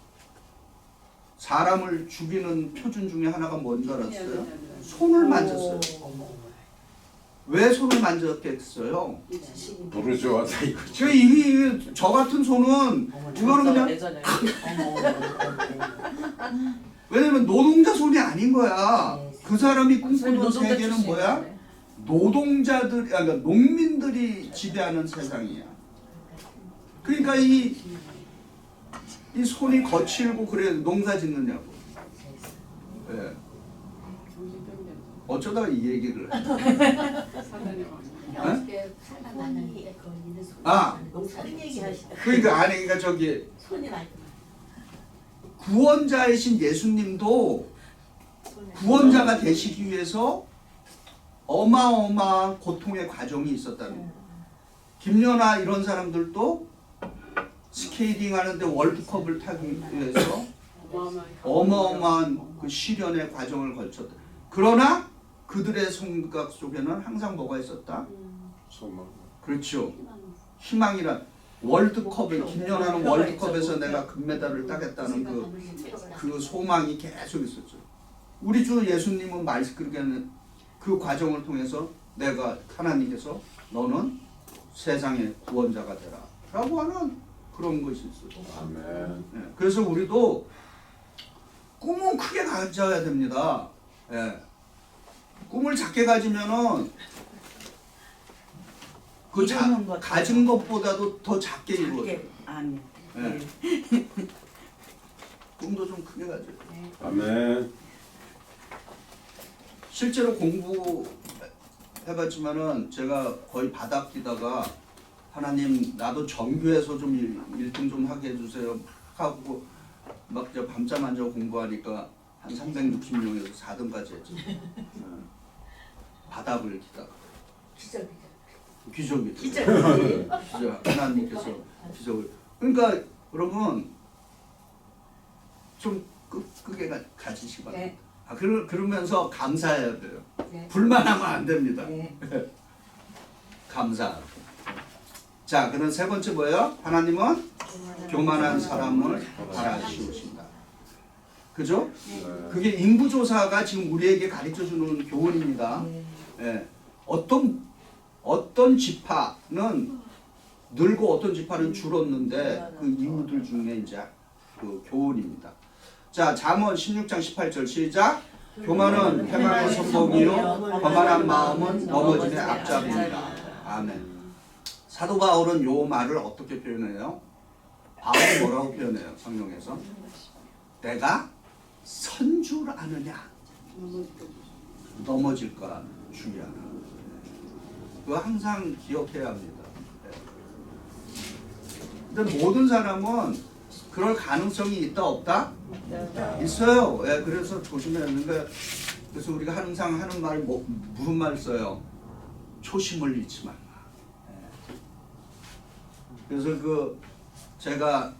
사람을 죽이는 표준 중에 하나가 뭔 줄 알았어요? 손을 만졌어요. 왜 손을 만졌겠어요? 부르주아다 이거죠. 저 같은 손은 이거는 그냥 예전에 왜냐면 노동자 손이 아닌 거야. 그 사람이 꿈꾸는 노동자 세계는 출신이네. 뭐야? 노동자들, 그러니까 농민들이 지배하는 세상이야. 그러니까 이 손이 거칠고 그래 농사 짓느냐고. 예. 어쩌다가 이 얘기를 해. 손 얘기하시다. 그러니까 저기 손이 많이 구원자이신 예수님도 구원자가 되시기 위해서 어마어마한 고통의 과정이 있었다는 거예요. 김연아 이런 사람들도 스케이팅 하는데 월드컵을 타기 위해서 어마어마한 그 시련의 과정을 거쳤다. 그러나 그들의 생각 속에는 항상 뭐가 있었다? 소망. 그렇죠. 희망이란 월드컵을 김연아는 월드컵에서 내가 금메달을 따겠다는 그 소망이 계속 있었죠. 우리 주 예수님은 그렇게는 그 과정을 통해서 내가 하나님께서 너는 세상의 구원자가 되라 라고 하는 그런 것이 있었죠. 아멘. 예, 그래서 우리도 꿈은 크게 가져야 됩니다. 예. 꿈을 작게 가지면은 가진 것보다도 더 작게 이루어져. 아니. 예. 꿈도 좀 크게 가져요. 아멘. 실제로 공부해봤지만은 제가 거의 바닥 뛰다가 하나님 나도 정규에서 좀 1등 좀 하게 해주세요 막 하고 막 밤잠 안 자고 공부하니까 한 360명에서 4등까지 했죠. 바닥을 뛰다가 기적이죠. 기적 하나님께서 기적을. 그러니까 여러분 좀 크게 가지시기 바랍니다. 네. 그러면서 감사해야 돼요. 네. 불만하면 안 됩니다. 네. 감사. 자, 그럼 세 번째 뭐예요? 하나님은 교만한 사람을 갈아치우신다. 그죠? 그게 인구조사가 지금 우리에게 가르쳐주는 교훈입니다. 예. 어떤 지파는 늘고 어떤 지파는 줄었는데 그 이유들 중에 이제 그 교훈입니다. 자, 잠언 16장 18절 시작. 교만은 패망의 선봉이요 거만한 마음은 넘어짐의 앞잡이입니다. 아멘. 사도 바울은 요 말을 어떻게 표현해요? 바울이 뭐라고 표현해요? 성경에서 내가 선 줄 아느냐? 넘어질 거라 주의하라. 그거 항상 기억해야 합니다. 근데 모든 사람은 그럴 가능성이 있다 없다? 있어요. 예, 그래서 조심해야 하는데 그래서 우리가 항상 하는 말 무슨 말 써요? 초심을 잃지 말라. 예. 그래서 그 제가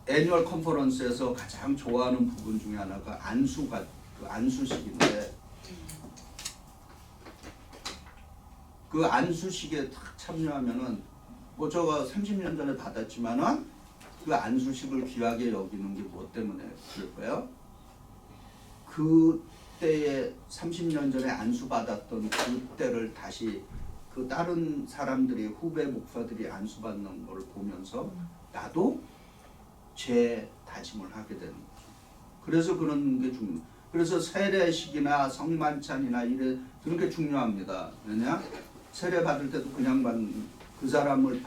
애니얼 컨퍼런스에서 가장 좋아하는 부분 중에 하나가 그 안수식인데 그 안수식에 딱 참여하면은 뭐 저가 30년 전에 받았지만은 그 안수식을 귀하게 여기는 게 뭐 때문에 그럴까요? 그때에 30년 전에 안수 받았던 그때를 다시 그 다른 사람들이 후배 목사들이 안수 받는 걸 보면서 나도 제 다짐을 하게 되는 거죠. 그래서 그런 게 그래서 세례식이나 성만찬이나 이래 그런 게 중요합니다. 왜냐? 세례 받을 때도 그냥 받는 그 사람을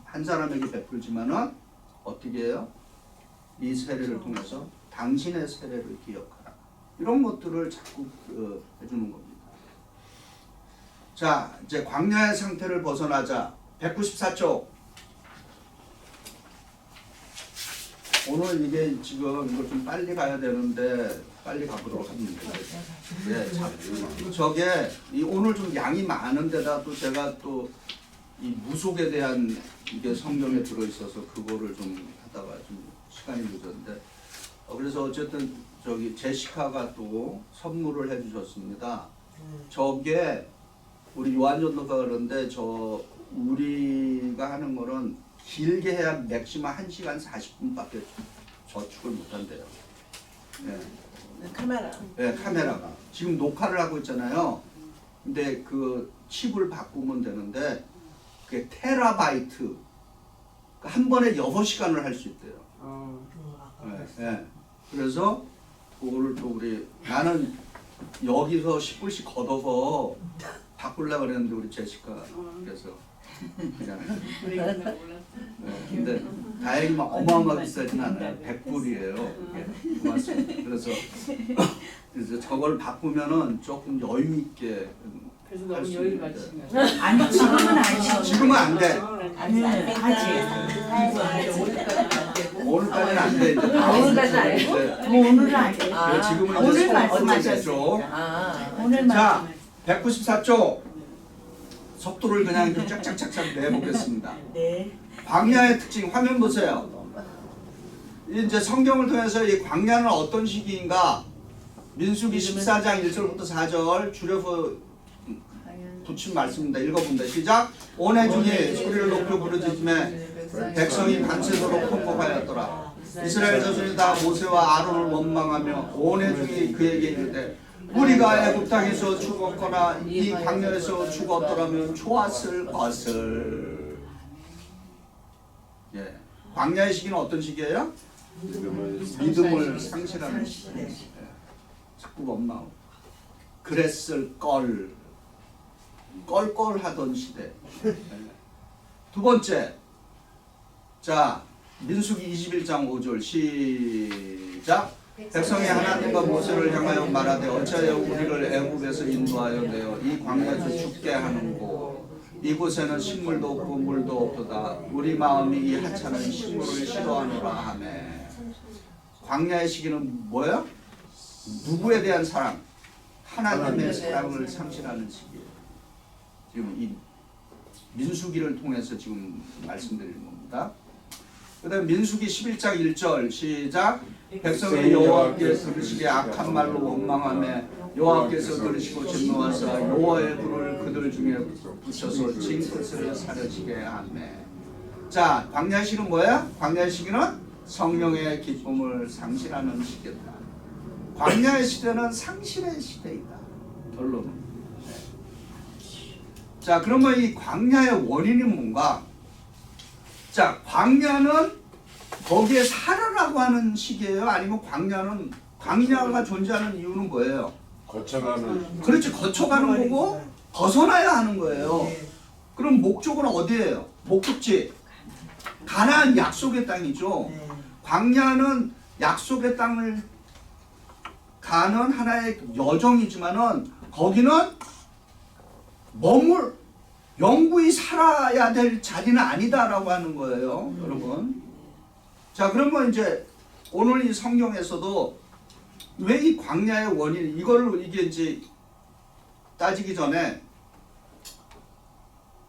한 사람에게 베풀지만은 어떻게 해요? 이 세례를 통해서 당신의 세례를 기억하라. 이런 것들을 자꾸 해주는 겁니다. 자, 이제 광야의 상태를 벗어나자. 194쪽. 오늘 이게 지금 이거 좀 빨리 가야 되는데 빨리 가보도록 합니다. 네, 저게 오늘 좀 양이 많은데다 또 제가 또 이 무속에 대한 이게 성경에 들어 있어서 그거를 좀 하다가 좀 시간이 늦었는데 그래서 어쨌든 저기 제시카가 또 선물을 해주셨습니다. 저게 우리 요한전도가 그런데 우리가 하는 거는 길게 해야 맥시멈 1시간 40분밖에 저축을 못한대요. 네. 카메라. 네, 카메라가. 지금 녹화를 하고 있잖아요. 근데 그 칩을 바꾸면 되는데 그게 테라바이트. 한 번에 6시간을 할 수 있대요. 네, 네. 그래서 그거를 또 나는 여기서 10불씩 걷어서 바꾸려고 그랬는데 우리 제시카께서 그냥 네, 근데 다행히 막 어마어마하게 비싸진 않아요. 100불이에요. 고맙습니다. 그래서 저걸 바꾸면은 조금 여유 있게 그래서 할 너무 수 여유가 있는데. 있으면 아니 지금은 아니죠. 지금은 안 돼. 오늘까지는 안 돼. 이제. 오늘까지는 아니고? 네. 뭐 오늘은 아니에요. 네, 지금은 오늘 이제 말씀하셨죠. 오늘 자, 194쪽 속도를 그냥 이렇게 쫙쫙쫙쫙 내보겠습니다. 네. 광야의 특징 화면 보세요. 이제 성경을 통해서 이 광야는 어떤 시기인가? 민수기 14장 1절부터 4절 줄여서 붙인 말씀입니다. 읽어본다. 시작. 온 회중이 소리를 높여 부르짖음에 백성이 밤새도록 통곡하였더라. 이스라엘 자손이 다 모세와 아론을 원망하며 온 회중이 그에게 이르되 우리가 애굽 땅에서 죽었거나 이 광야에서 죽었더라면 좋았을 것을. 예. 광야의 시기는 어떤 시기예요? 믿음을 상실하는 시기. 예. 자꾸 원망. 그랬을 걸. 껄껄하던 시대. 예. 두 번째. 자, 민수기 21장 5절 시작. 백성이 하나님과 모세를 향하여 말하되 어찌하여 우리를 애굽에서 인도하여 내어 이 광야에서 죽게 하는고 이곳에는 식물도 없고 물도 없도다. 우리 마음이 이 하찮은 식물을 싫어하노라 하매. 광야의 시기는 뭐예요? 누구에 대한 사랑? 하나님의 사랑을 상실하는 시기예요. 지금 이 민수기를 통해서 지금 말씀드리는 겁니다. 그 다음 민수기 11장 1절 시작. 백성이 여호와께 들으시기에 악한 말로 원망하며 여호와께서 들으시고 진노하사 여호와의 불을 그들 중에 붙여서 징끝을 사려지게 하매. 자, 광야의 시기는 뭐야? 광야의 시기는 성령의 기쁨을 상실하는 시대다. 광야의 시대는 상실의 시대이다. 결론은. 자, 그러면 이 광야의 원인이 뭔가? 자, 광야는 거기에 살으라고 하는 시기예요? 아니면 광야가 존재하는 이유는 뭐예요? 거쳐가는 그렇지, 거쳐가는 거고 벗어나야 하는 거예요. 그럼 목적은 어디예요? 목적지 가나안 약속의 땅이죠. 광야는 약속의 땅을 가는 하나의 여정이지만은 거기는 영구히 살아야 될 자리는 아니다라고 하는 거예요, 여러분. 자, 그러면 이제 오늘 이 성경에서도 왜 이 광야의 원인 이게 이제 따지기 전에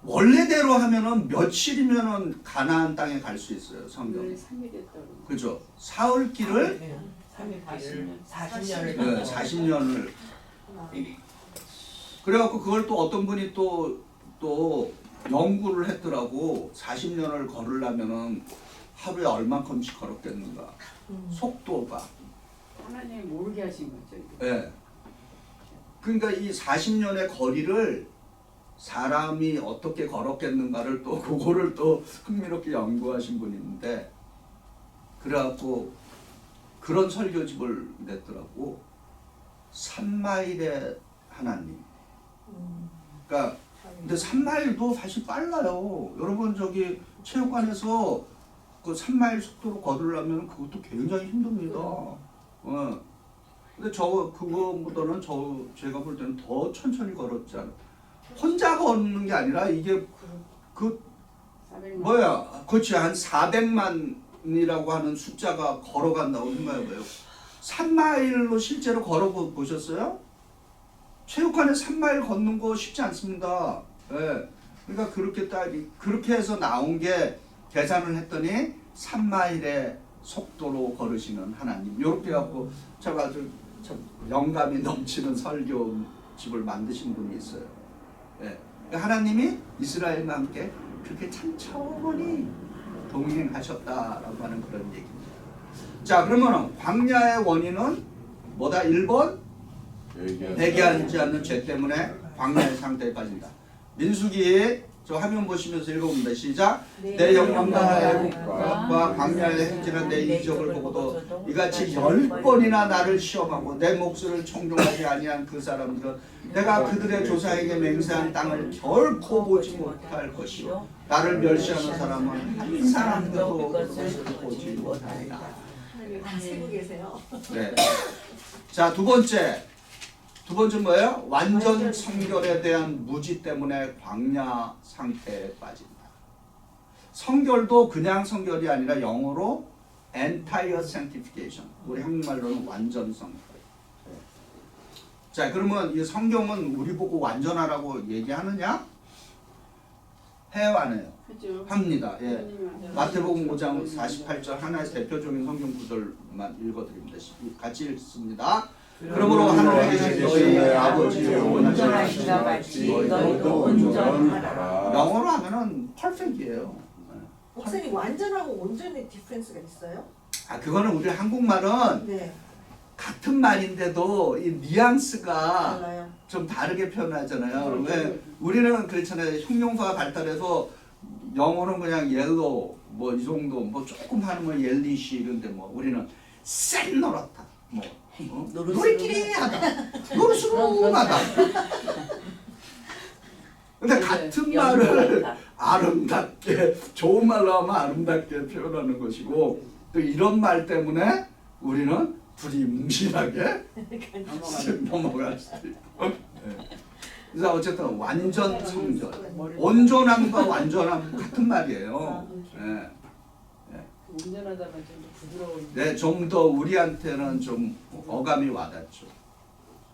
원래대로 하면은 며칠이면은 가나안 땅에 갈 수 있어요, 성경. 3일이었다고. 그죠? 사흘길을 40년을 40년을 그래갖고 그걸 또 어떤 분이 또 연구를 했더라고. 40년을 걸으려면은 하루에 얼마큼씩 걸었겠는가. 속도가. 하나님이 모르게 하신 거죠. 예. 그러니까 이 40년의 거리를 사람이 어떻게 걸었겠는가를 또 그거를 또 흥미롭게 연구하신 분이 있는데 그래갖고 그런 설교집을 냈더라고. 3마일의 하나님. 그러니까 근데 3마일도 사실 빨라요. 여러분 저기 체육관에서 그 3마일 속도로 걸으려면 그것도 굉장히 힘듭니다. 근데 그거보다는 제가 볼 때는 더 천천히 걸었지 않아요. 혼자 걷는 게 아니라 이게 그렇지 한 400만이라고 하는 숫자가 걸어간다고 생각해봐요. 3마일로 실제로 걸어보셨어요? 체육관에 3마일 걷는 거 쉽지 않습니다. 예. 그러니까 그렇게 해서 나온 게 계산을 했더니 3마일의 속도로 걸으시는 하나님. 이렇게 갖고 참 영감이 넘치는 설교집을 만드신 분이 있어요. 예. 하나님이 이스라엘과 함께 그렇게 천천히 동행하셨다라고 하는 그런 얘기입니다. 자, 그러면 광야의 원인은 뭐다? 1번 회개하지 않는 죄 때문에 광야의 상태에 빠진다. 민수기 저 화면 보시면서 읽어봅니다. 시작. 내 영광과 애국과 광야에 행진한 내 이적을 보고도 이같이 10번이나 나를 시험하고 내 목소리를 청종하지 아니한 그 사람들은 내가 그들의 조상에게 맹세한 땅을 결코 보지 못할 것이요 나를 멸시하는 사람은 한 사람도 그것을 보지 못하리라. 다 쓰고 계세요. 네. 자, 두 번째 뭐예요? 완전 성결에 대한 무지 때문에 광야 상태에 빠진다. 성결도 그냥 성결이 아니라 영어로 entire sanctification. 우리 한국말로는 완전 성결. 자, 그러면 이 성경은 우리 보고 완전하라고 얘기하느냐? 해요, 안 해요? 합니다. 예. 마태복음 5장 48절 하나의 대표적인 성경 구절만 읽어드립니다. 같이 읽습니다. 그러므로 하늘에 계신 너희 아버지의 온전하시다 같이 너희도 온전하라. 영어로 하면은 퍼펙트예요. 목사님 완전하고 온전의 디퍼런스가 있어요? 아, 그거는 우리 한국말은 네. 같은 말인데도 이 뉘앙스가 달라요. 좀 다르게 표현하잖아요. 왜 우리는 그렇잖아요. 형용사가 발달해서 영어는 그냥 옐로우 뭐 이 정도 뭐 조금 하는 건 옐리시 이런데 뭐 우리는 쌩 놀았다. 뭐 노래끼리 하다. 노르스름하다. 근데 같은 말을 아름답게 좋은 말로 하면 아름답게 표현하는 것이고 또 이런 말 때문에 우리는 두리뭉실하게 넘어갈 수도 있고. 그래서 어쨌든 완전 성결, 온전함과 완전함 같은 말이에요. 온전하다면 좀 부드러운. 네, 좀 더 우리한테는 좀 어감이 와닿죠.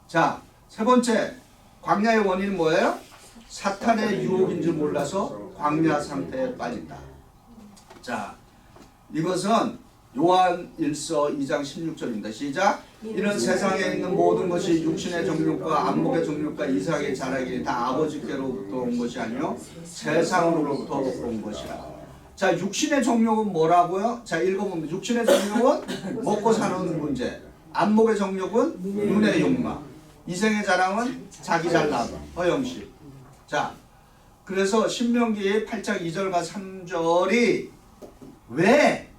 자, 세 번째 광야의 원인은 뭐예요? 사탄의 유혹인 줄 몰라서 광야 상태에 빠진다. 자, 이것은 요한 1서 2장 16절입니다. 시작. 이는 세상에 있는 모든 것이 육신의 정욕과 안목의 정욕과 이삭의 자랑이 다 아버지께로부터 온 것이 아니요 세상으로부터 온 것이라. 자, 육신의 정욕은 뭐라고요? 자, 읽어보면 육신의 정욕은 먹고 사는 문제, 안목의 정욕은 눈의 욕망, 이생의 자랑은 자기 잘남, 허영심. 자, 그래서 신명기 8장 2절과 3절이 왜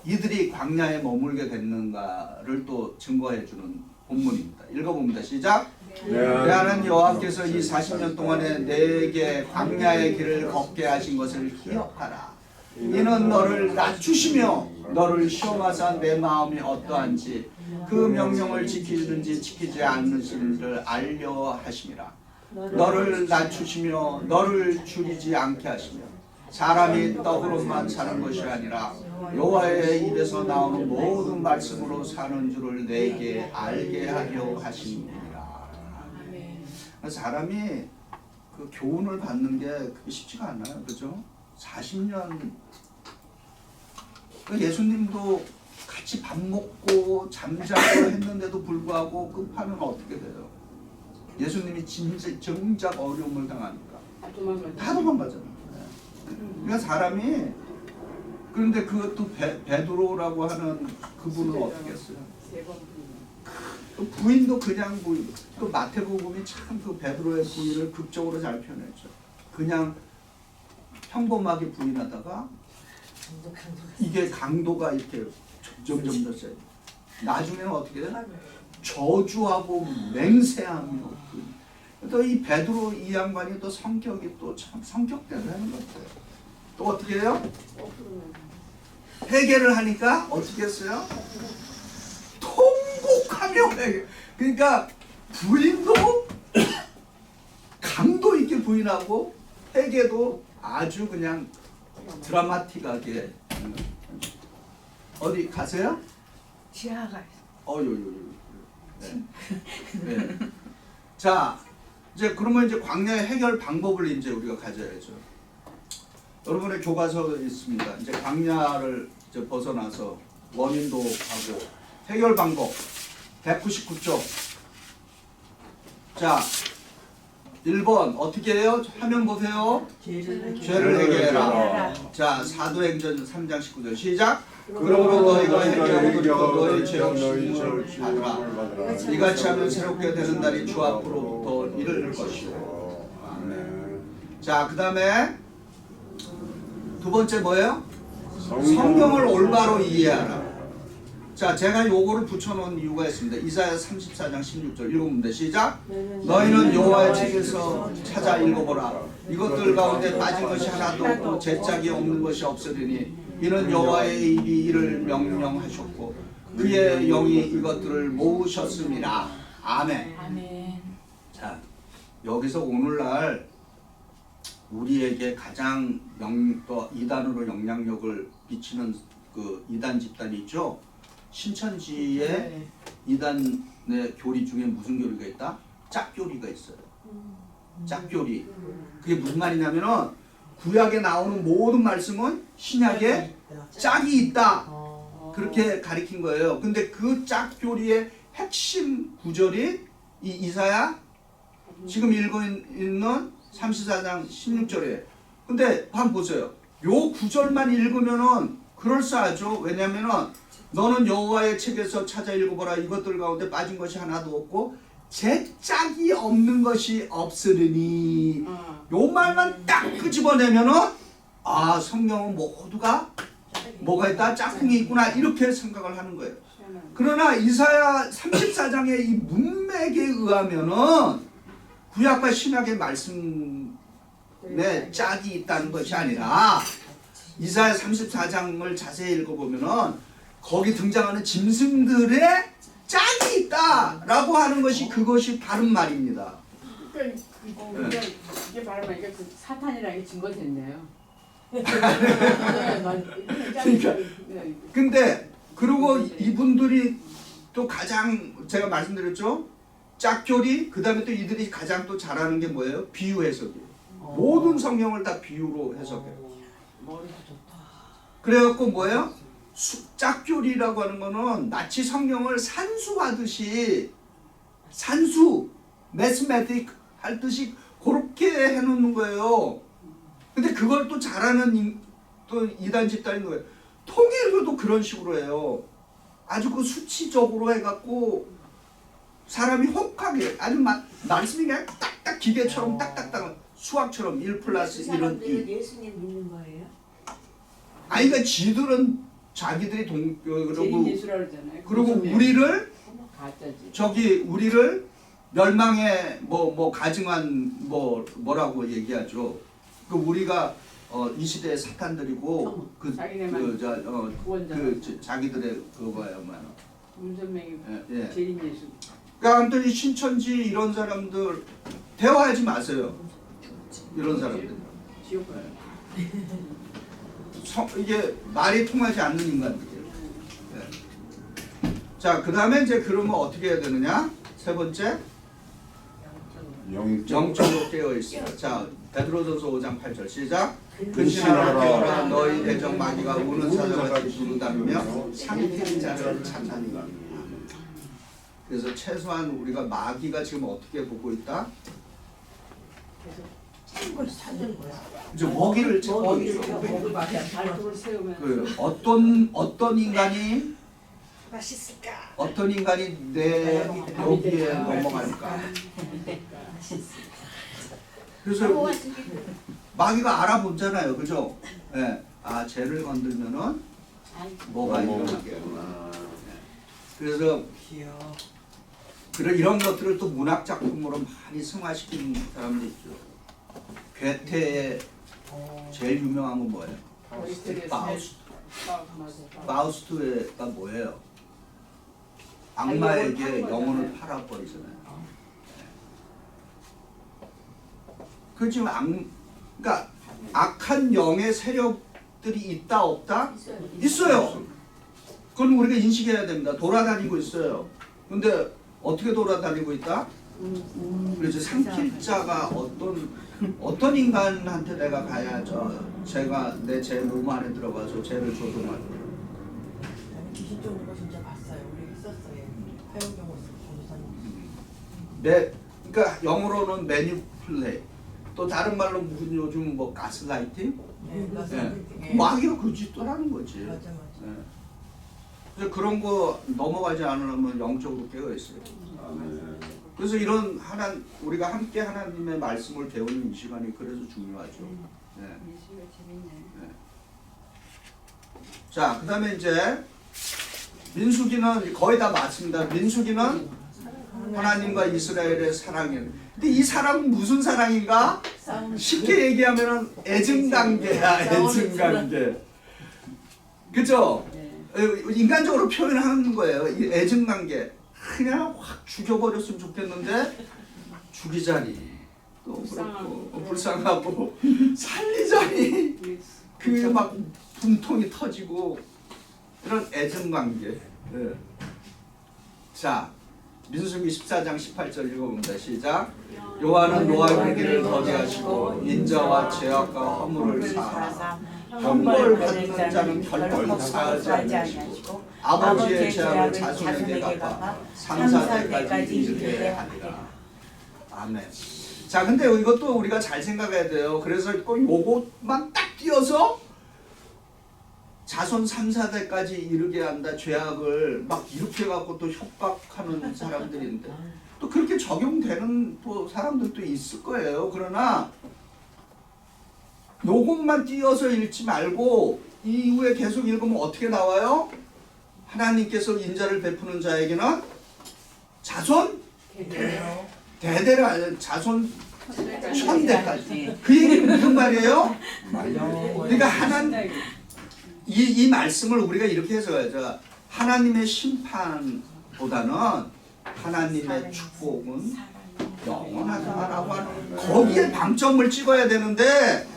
이들이 광야에 머물게 됐는가를 또 증거해주는 본문입니다. 읽어봅니다. 시작. 내하는 여호와께서 이 40년 동안에 내게 광야의 길을 걷게 하신 것을 기억하라. 이는 너를 낮추시며 너를 시험하사 내 마음이 어떠한지 그 명령을 지키는지 지키지 않는지를 알려 하심이라. 너를 낮추시며 너를 줄이지 않게 하시며 사람이 떡으로만 사는 것이 아니라 여호와의 입에서 나오는 모든 말씀으로 사는 줄을 내게 알게 하려 하심이라. 사람이 그 교훈을 받는 게 그게 쉽지가 않아요, 그죠? 40년 예수님도 같이 밥 먹고 잠자고 했는데도 불구하고 끝판은 어떻게 돼요? 예수님이 정작 어려움을 당하니까 다 도망가잖아요. 그러니까 사람이 그런데 그 또 베드로라고 하는 그분은 어떻게 했어요? 그 부인도 그냥 부인. 또 마태복음이 참 그 베드로의 부인을 극적으로 잘 표현했죠. 그냥 평범하게 부인하다가 이게 강도가 이렇게 점점 더 세요. 나중에는 어떻게 돼요? 저주하고 맹세하며. 또 이 베드로 이 양반이 또 성격이 또 참 성격대로 하는 것 같아요. 또 어떻게 해요? 회개를 하니까 어떻게 했어요? 통곡하며 회개. 그러니까 부인도 강도 있게 부인하고 회개도 아주 그냥 드라마틱하게. 어디 가세요? 지하가 네. 네. 자, 이제 그러면 이제 광야의 해결 방법을 이제 우리가 가져야죠. 여러분의 교과서에 있습니다. 이제 광야를 이제 벗어나서 원인도 하고 해결 방법 199쪽. 자, 1번 어떻게 해요? 화면 보세요. 죄를 해결해라. 자, 사도행전 3장 19절 시작. 그러므로 너희가 해결하고 너희 죄 없이 받으라. 이같이 하면 새롭게 되는 날이 주 앞으로부터 이를 것이요. 아멘. 자, 그 다음에 두 번째 뭐예요? 성경을 올바로 이해하라. 자, 제가 요거를 붙여놓은 이유가 있습니다. 이사야 34장 16절 읽어봅니다. 시작. 너희는 여호와의 책에서 찾아 읽어보라. 이것들 가운데 빠진 것이 하나도 없고 제짝이 없는 것이 없으리니 이는 여호와의 입이 이를 명령하셨고 그의 영이 이것들을 모으셨음이라. 아멘. 아멘. 자, 여기서 오늘날 우리에게 가장 또 이단으로 영향력을 미치는 그 이단 집단이 있죠. 신천지의 이단의 교리 중에 무슨 교리가 있다? 짝교리가 있어요. 짝교리. 그게 무슨 말이냐면은 구약에 나오는 모든 말씀은 신약에 짝이 있다. 그렇게 가리킨 거예요. 근데 그 짝교리의 핵심 구절이 이 이사야 지금 읽고 있는 34장 16절이에요. 근데 한번 보세요. 요 구절만 읽으면은 그럴싸하죠. 왜냐면은 너는 여호와의 책에서 찾아 읽어보라. 이것들 가운데 빠진 것이 하나도 없고 제짝이 없는 것이 없으리니. 요 말만 딱 끄집어내면은 아, 성경은 모두가 뭐가 있다? 짝꿍이 있구나. 이렇게 생각을 하는 거예요. 그러나 이사야 34장의 이 문맥에 의하면은 구약과 신약의 말씀에 짝이 있다는 것이 아니라 이사야 34장을 자세히 읽어보면은 거기 등장하는 짐승들의 짝이 있다라고 하는 것이 그것이 바른 말입니다. 그러니까 이게 바로 이게 그 사탄이라는 게 증거됐네요. 그러니까 근데 그리고 이분들이 또 가장 제가 말씀드렸죠. 짝교리 그다음에 또 이들이 가장 또 잘하는 게 뭐예요? 비유 해석이에요. 모든 성경을 다 비유로 해석해요. 머리도 좋다. 그래갖고 뭐예요? 짝교리라고 하는 거는 마치 성경을 산수하듯이 산수, 매스매틱 할 듯이 그렇게 해놓는 거예요. 근데 그걸 또 잘하는 또 이단 집단인 거예요. 통일교도 그런 식으로 해요. 아주 그 수치적으로 해갖고 사람이 혹하게 아주 말씀이 그냥 딱딱 기계처럼 딱딱딱 수학처럼 1 플러스 그 1은 사람들은 2. 예수님 믿는 거예요? 아니 그러니까 지들은 자기들이 그러고 제인예수라 그러잖아요. 그리고 그거는 우리를 가짜지. 저기 우리를 멸망에 뭐 가증한 뭐라고 얘기하죠. 그 우리가 이 시대의 사탄들이고 자기네만 구원자. 자기들의 그거야 뭐야. 문선명이 예. 제인예수. 그러니까 아무튼 이 신천지 이런 사람들 대화하지 마세요. 이런 사람들. 지옥 가요. 이게 말이 통하지 않는 인간들이에요. 네. 자, 그 다음에 이제 그러면 어떻게 해야 되느냐? 세 번째, 영적으로 깨어 있어요. 자, 베드로전서 5장 8절 시작. 근신하라 깨어라 너희 대적 마귀가 우는 사자같이 두루다니며 삼키는 자를 찾나니. 그래서 최소한 우리가 마귀가 지금 어떻게 보고 있다? 찾는 거야. 이제 먹이를 찾고 있어. 발톱을 세우면 그 어떤 인간이 맛있을까? 어떤 인간이 내 여기에 넘어갈까? 그래서 마귀가 알아보잖아요, 그죠? 예, 아 쟤를 건들면은 뭐가 일어나겠구나. 그래서 이런 것들을 또 문학 작품으로 많이 승화시키는 사람도 있죠. 괴테의 제일 유명한 건 뭐예요? 파우스트. 파우스트가 뭐예요? 악마에게 영혼을 팔아버리잖아요. 그 지금 그러니까 악한 영의 세력들이 있다 없다? 있어요. 그건 우리가 인식해야 됩니다. 돌아다니고 있어요. 근데 어떻게 돌아다니고 있다? 그래서 삼킬 자가 어떤 인간한테 내가 가야 제가 제 몸 안에 들어가서 죄를 조동하는. 나는 귀신 쫓는 거 진짜 봤어요. 우리 했었어요. 화영경 전도사님. 그러니까 영어로는 매니플레이. 또 다른 말로 무슨 요즘 뭐 가스라이팅? 네, 예. 마귀가 그 짓도 하는 거지. 맞아. 예. 그래서 그런 거 넘어가지 않으려면 영적으로 깨어 있어요. 그래서 이런 우리가 함께 하나님의 말씀을 배우는 이 시간이 그래서 중요하죠. 예. 예수가 재밌네. 자, 그다음에 이제 민수기는 거의 다 맞습니다. 민수기는 하나님과 이스라엘의 사랑이에요. 근데 이 사랑은 무슨 사랑인가? 쉽게 얘기하면은 애증관계야, 애증관계. 그죠? 인간적으로 표현하는 거예요. 이 애증관계. 그냥 확 죽여버렸으면 좋겠는데 죽이자니 또 그렇고 불쌍하고 살리자니 그 막 분통이 터지고 이런 애증관계. 네. 자, 민수기 14장 18절 읽어봅니다. 시작. 여호와는 노아의 길을 더디하시고 인자와 죄악과 허물을 사하사 형벌 받는 자는 결코 사하지 않으시고 아버지의 죄악을 자손에게 갚아 3, 4대까지 이르게 하리라. 아멘. 자, 근데 이것도 우리가 잘 생각해야 돼요. 그래서 꼭 요것만 딱 띄어서 자손 3, 4대까지 이르게 한다. 죄악을 막 이렇게 갖고 또 협박하는 사람들인데 또 그렇게 적용되는 또 사람들도 있을 거예요. 그러나 요것만 띄어서 읽지 말고 이후에 계속 읽으면 어떻게 나와요? 하나님께서 인자를 베푸는 자에게는 자손 대대를 알려 자손 천대까지. 그 얘기는 무슨 말이에요? 그러니까 이 말씀을 우리가 이렇게 해석하죠. 하나님의 심판보다는 하나님의 축복은 영원하다라고 하는 거기에 방점을 찍어야 되는데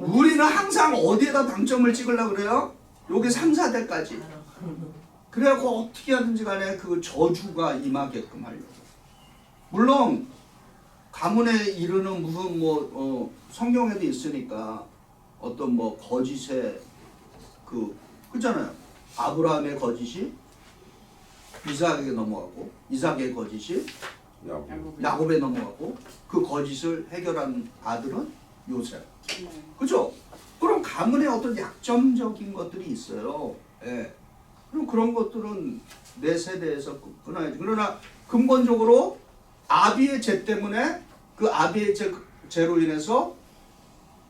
우리는 항상 어디에다 방점을 찍으려고 그래요? 여기 3, 4대까지. 그래갖고 어떻게 하든지 간에 그 저주가 임하게끔 하려고. 물론 가문에 이르는 무슨 성경에도 있으니까 어떤 거짓의 그잖아요. 아브라함의 거짓이 이삭에게 넘어가고 이삭의 거짓이 야곱에 넘어가고 그 거짓을 해결한 아들은 요셉. 그죠? 그럼 가문의 어떤 약점적인 것들이 있어요. 예. 그럼 그런 것들은 내 세대에서 끊어야지. 그러나 근본적으로 아비의 죄 때문에 그 아비의 죄로 인해서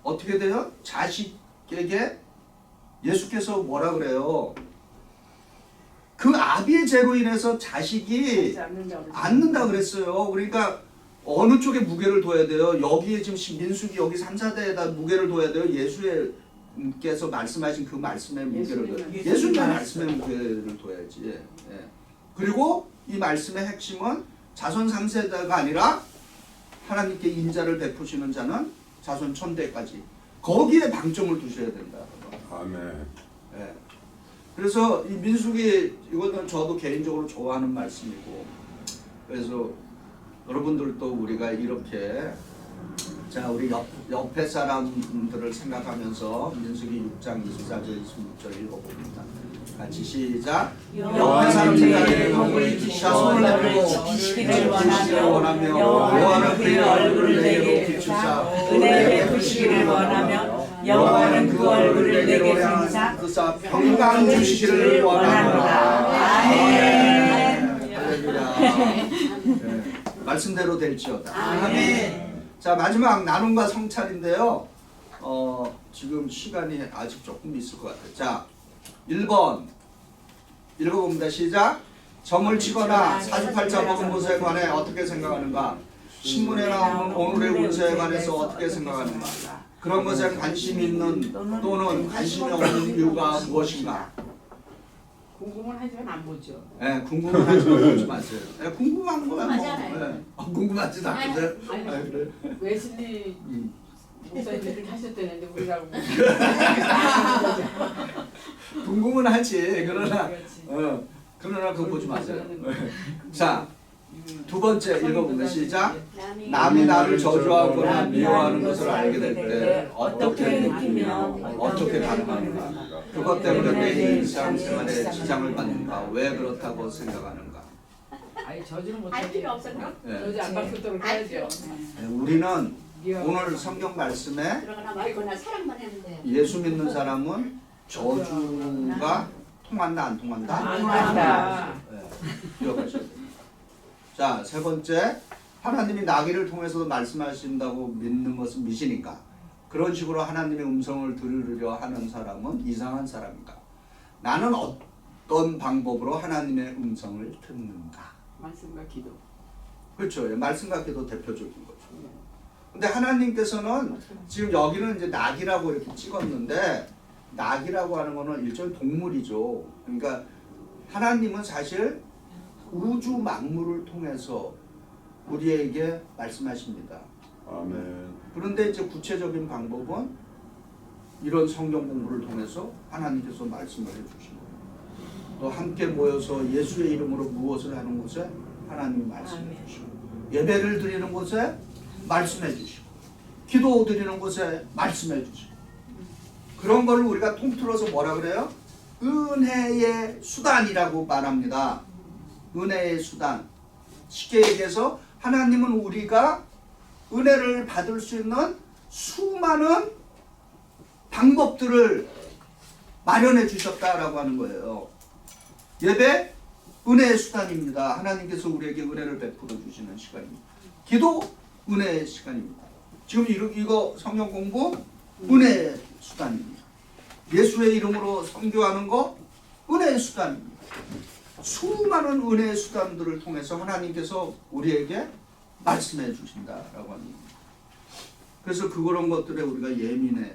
어떻게 돼요? 자식에게 예수께서 뭐라 그래요? 그 아비의 죄로 인해서 자식이 앉는다 그랬어요. 그러니까 어느 쪽에 무게를 둬야 돼요? 여기에 지금 민수기 여기 3, 4대에다 무게를 둬야 돼요. 예수께서 말씀하신 그 말씀의 무게를 둬야 돼요. 예수님의 말씀의 무게를 둬야지. 예. 그리고 이 말씀의 핵심은 자손 3세대가 아니라 하나님께 인자를 베푸시는 자는 자손 1000대까지 거기에 방점을 두셔야 된다. 아멘. 예. 그래서 이 민수기 이거는 저도 개인적으로 좋아하는 말씀이고 그래서 여러분들도 우리가 이렇게 자 우리 옆에 사람들을 생각하면서 민수기 6장 24절 26절 읽어봅니다. 같이 시작. 옆에 사람 생각하며 자손을 내고 지키기를 원하며 여호와는 그의 얼굴을 내게 비추사 은혜 베푸시기를 원하며 여호와는 그 얼굴을 내게 비추사 평강 주시기를 원하노라. 아멘. 할렐루야. 말씀대로 될지어다. 아멘. 자 마지막 나눔과 성찰인데요. 지금 시간이 아직 조금 있을 것 같아요. 자 1번 읽어봅니다. 시작. 점을 치거나 사주팔자 먹은 것에 관해 어떻게 생각하는가? 신문에 나오는 오늘의 운세에 관해서 어떻게 생각하는가? 그런 것에 관심이 있는 또는 관심이 없는 이유가 무엇인가? 궁금은 하지만 안 보죠. 예, 궁금은 하지만 보지 마세요. 예, 궁금한 거야 뭐. 궁금하지 않아요. 예. 궁금하지도 않은데. 아니, 아, 그래. 웨슬리 목사님들 하셨다는데 우리가 궁금은 하지. 그러나 그렇지. 그러나 그거 보지 마세요. 자, 두 번째 읽어보면 시작. 남이 남이 나를 저주하거나 미워하는 것을 알게 될 때 어떻게 느끼며 어떻게 반응하는가? 그것 때문에 내 일상생활에 지장을 받는가? 왜 그렇다고 생각하는가? 아니 저주는 알 못하지. 필요 없어 그럼? 예. 저주 안 받도록 해야죠. 예, 우리는 오늘 성경 말씀에 들어가나 말거나 사랑만 하면 돼요. 예수 믿는 사람은 저주가 통한다 안 통한다? 안 통한다. 예, 기억하셔야 돼요. 자, 세 번째, 하나님이 나귀를 통해서도 말씀하신다고 믿는 것은 미신인가? 그런 식으로 하나님의 음성을 들으려 하는 사람은 이상한 사람인가? 나는 어떤 방법으로 하나님의 음성을 듣는가? 말씀과 기도. 그렇죠. 예, 말씀과 기도 대표적인 거죠. 근데 하나님께서는 지금 여기는 이제 낙이라고 이렇게 찍었는데 낙이라고 하는 거는 일종의 동물이죠. 그러니까 하나님은 사실 우주 만물을 통해서 우리에게 말씀하십니다. 아멘. 그런데 이제 구체적인 방법은 이런 성경 공부를 통해서 하나님께서 말씀을 해주시고 또 함께 모여서 예수의 이름으로 무엇을 하는 곳에 하나님이 말씀해 주시고 예배를 드리는 곳에 말씀해 주시고 기도 드리는 곳에 말씀해 주시고 그런 걸 우리가 통틀어서 뭐라 그래요? 은혜의 수단이라고 말합니다. 은혜의 수단. 쉽게 얘기해서 하나님은 우리가 은혜를 받을 수 있는 수많은 방법들을 마련해 주셨다라고 하는 거예요. 예배 은혜의 수단입니다. 하나님께서 우리에게 은혜를 베풀어 주시는 시간입니다. 기도 은혜의 시간입니다. 지금 이거 성경 공부 은혜의 수단입니다. 예수의 이름으로 선교하는 거 은혜의 수단입니다. 수많은 은혜의 수단들을 통해서 하나님께서 우리에게 말씀해 주신다라고 합니다. 그래서 그런 것들에 우리가 예민해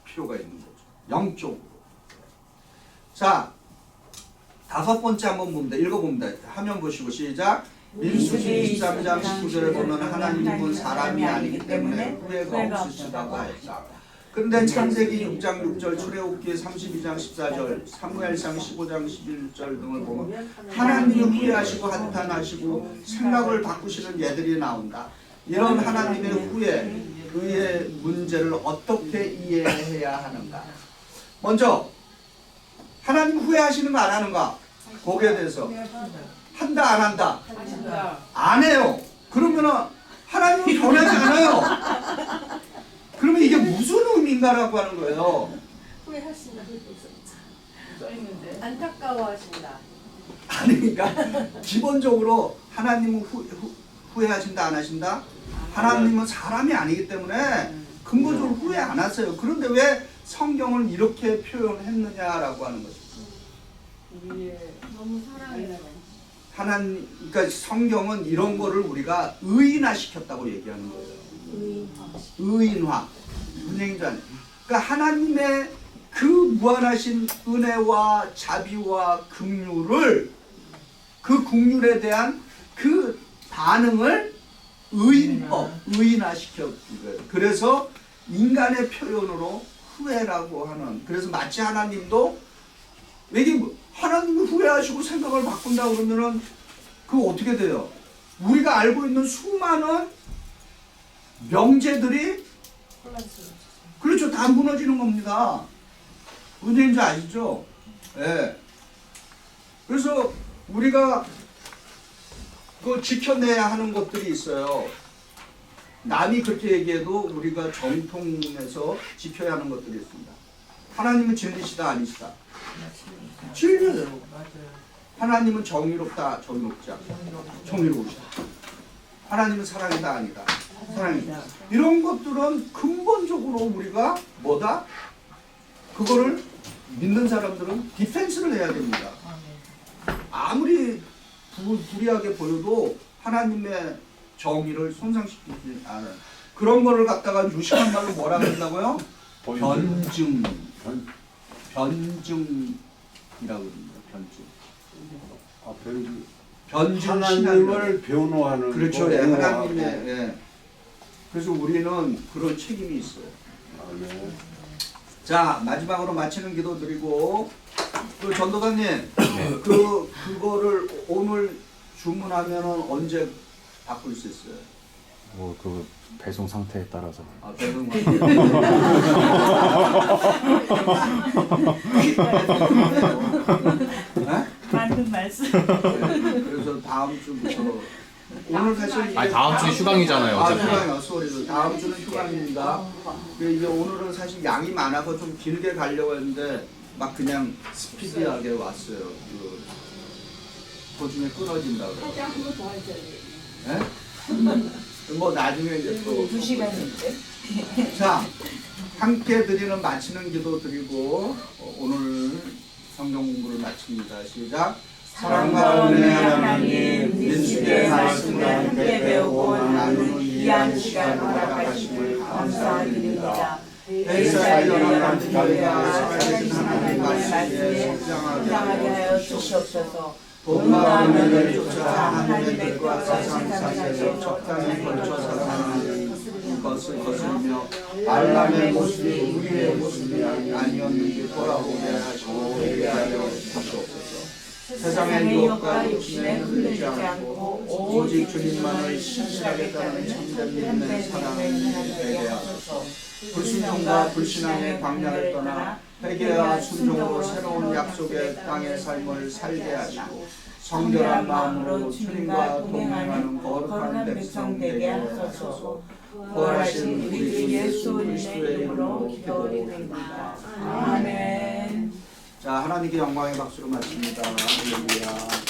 필요가 있는 거죠. 영적으로. 자, 다섯 번째 한번 봅니다. 읽어봅니다. 화면 보시고 시작. 민수기 23장 19절에 보면 하나님은 사람이 아니기 때문에 후회가 없으시다고 했다. 그런데 창세기 6장 6절, 출애굽기 32장 14절, 사무엘상 15장 11절 등을 보면 하나님이 후회하시고 한탄하시고 생각을 바꾸시는 예들이 나온다. 이런 하나님의 후회, 그의 문제를 어떻게 이해해야 하는가? 먼저 하나님 후회하시는 거 안 하는가? 거기에 대해서 한다 안 한다? 안 해요. 그러면은 하나님은 변하지 않아요. 그러면 이게 무슨 의미인가라고 하는 거예요. 후회하신다. 써 있는데. 안타까워하신다. 아니 그러니까 기본적으로 하나님은 후회하신다 안 하신다? 하나님은 사람이 아니기 때문에 근본적으로 후회 안 하세요. 그런데 왜 성경을 이렇게 표현했느냐라고 하는 거죠. 우리의 너무 사랑해요. 하나님, 그러니까 성경은 이런 거를 우리가 의인화 시켰다고 얘기하는 거예요. 의인화. 분쟁전. 그러니까 하나님의 그 무한하신 은혜와 자비와 긍휼을, 그 긍휼에 대한 그 반응을 의인화 시켰던 거예요. 그래서 인간의 표현으로 후회라고 하는. 그래서 마치 하나님도 이게 하나님이 후회하시고 생각을 바꾼다 그러면은 그거 어떻게 돼요? 우리가 알고 있는 수많은 명제들이 그렇죠, 다 무너지는 겁니다. 문제인지 아시죠? 예. 그래서 우리가 그 지켜내야 하는 것들이 있어요. 남이 그렇게 얘기해도 우리가 정통에서 지켜야 하는 것들이 있습니다. 하나님은 진리시다 아니시다? 진리예요. 하나님은 정의롭다 정의롭지 않다. 정의로우시다. 하나님은 사랑이다 아니다. 사랑이다. 이런 것들은 근본적으로 우리가 뭐다? 그거를 믿는 사람들은 디펜스를 해야 됩니다. 아무리 불리하게 보여도 하나님의 정의를 손상시키지 않은 그런 거를 갖다가 유식한 말로 뭐라 그런다고요? 변증. 변증이라고 합니다. 변증. 변증 하나님을 변호하는 그렇죠. 예, 하나님의 예. 그래서 우리는 그런 책임이 있어요. 네. 자, 마지막으로 마치는 기도 드리고 그 전도사님 그거를 오늘 주문하면은 언제 바꿀 수 있어요? 뭐 그 배송 상태에 따라서. 아, 배송 맞는 말씀. 그래서 다음 주부터 오늘 사실 아니 다음 주 휴강이잖아요. 어차피. 휴강이요. 소리도 다음 주는 휴강입니다. 이제 오늘은 사실 양이 많아서 좀 길게 가려고 했는데 막 그냥 스피디하게 왔어요. 그 도중에 끊어진다고. 하자 한번 더 하자. 예? 뭐 나중에 이제 또 2시간인데. 자, 함께 드리는 마치는 기도 드리고 오늘 성경 공부를 마칩니다. 시작. 사랑과 은혜의 하나님, 민수의 말씀을 함께 배우고 나누는 귀한 시간을 허락하심을 감사드립니다. 회사에 일어나는 교회가 살아계신 하나님의 말씀에 성장하게 하여 주시옵소서. 돈과 은혜를 쫓아 하나님의 뜻과 세상 사이에서 적당히 걸쳐 살아가는 것을 거슬며 알람의 모습이 우리의 모습이 아니었는지 돌아보게 하시고 회개 하여 주시옵소서. 세상의 유혹과 욕심에 흔들리지 않고 오직 주님만을 신실하게 따르는 참된 믿음의 사랑을 되게 하소서. 불순종과 불신앙의 광야를 떠나 회개와 순종으로 새로운 약속의 땅의 삶을 살게 하시고 성결한 마음으로 주님과 동행하는 거룩한 백성 되게 하소서. 부활하신 우리 주 예수 그리스도의 이름으로 기도드립니다. 아멘. 자, 하나님께 영광의 박수로 마칩니다. 할렐루야.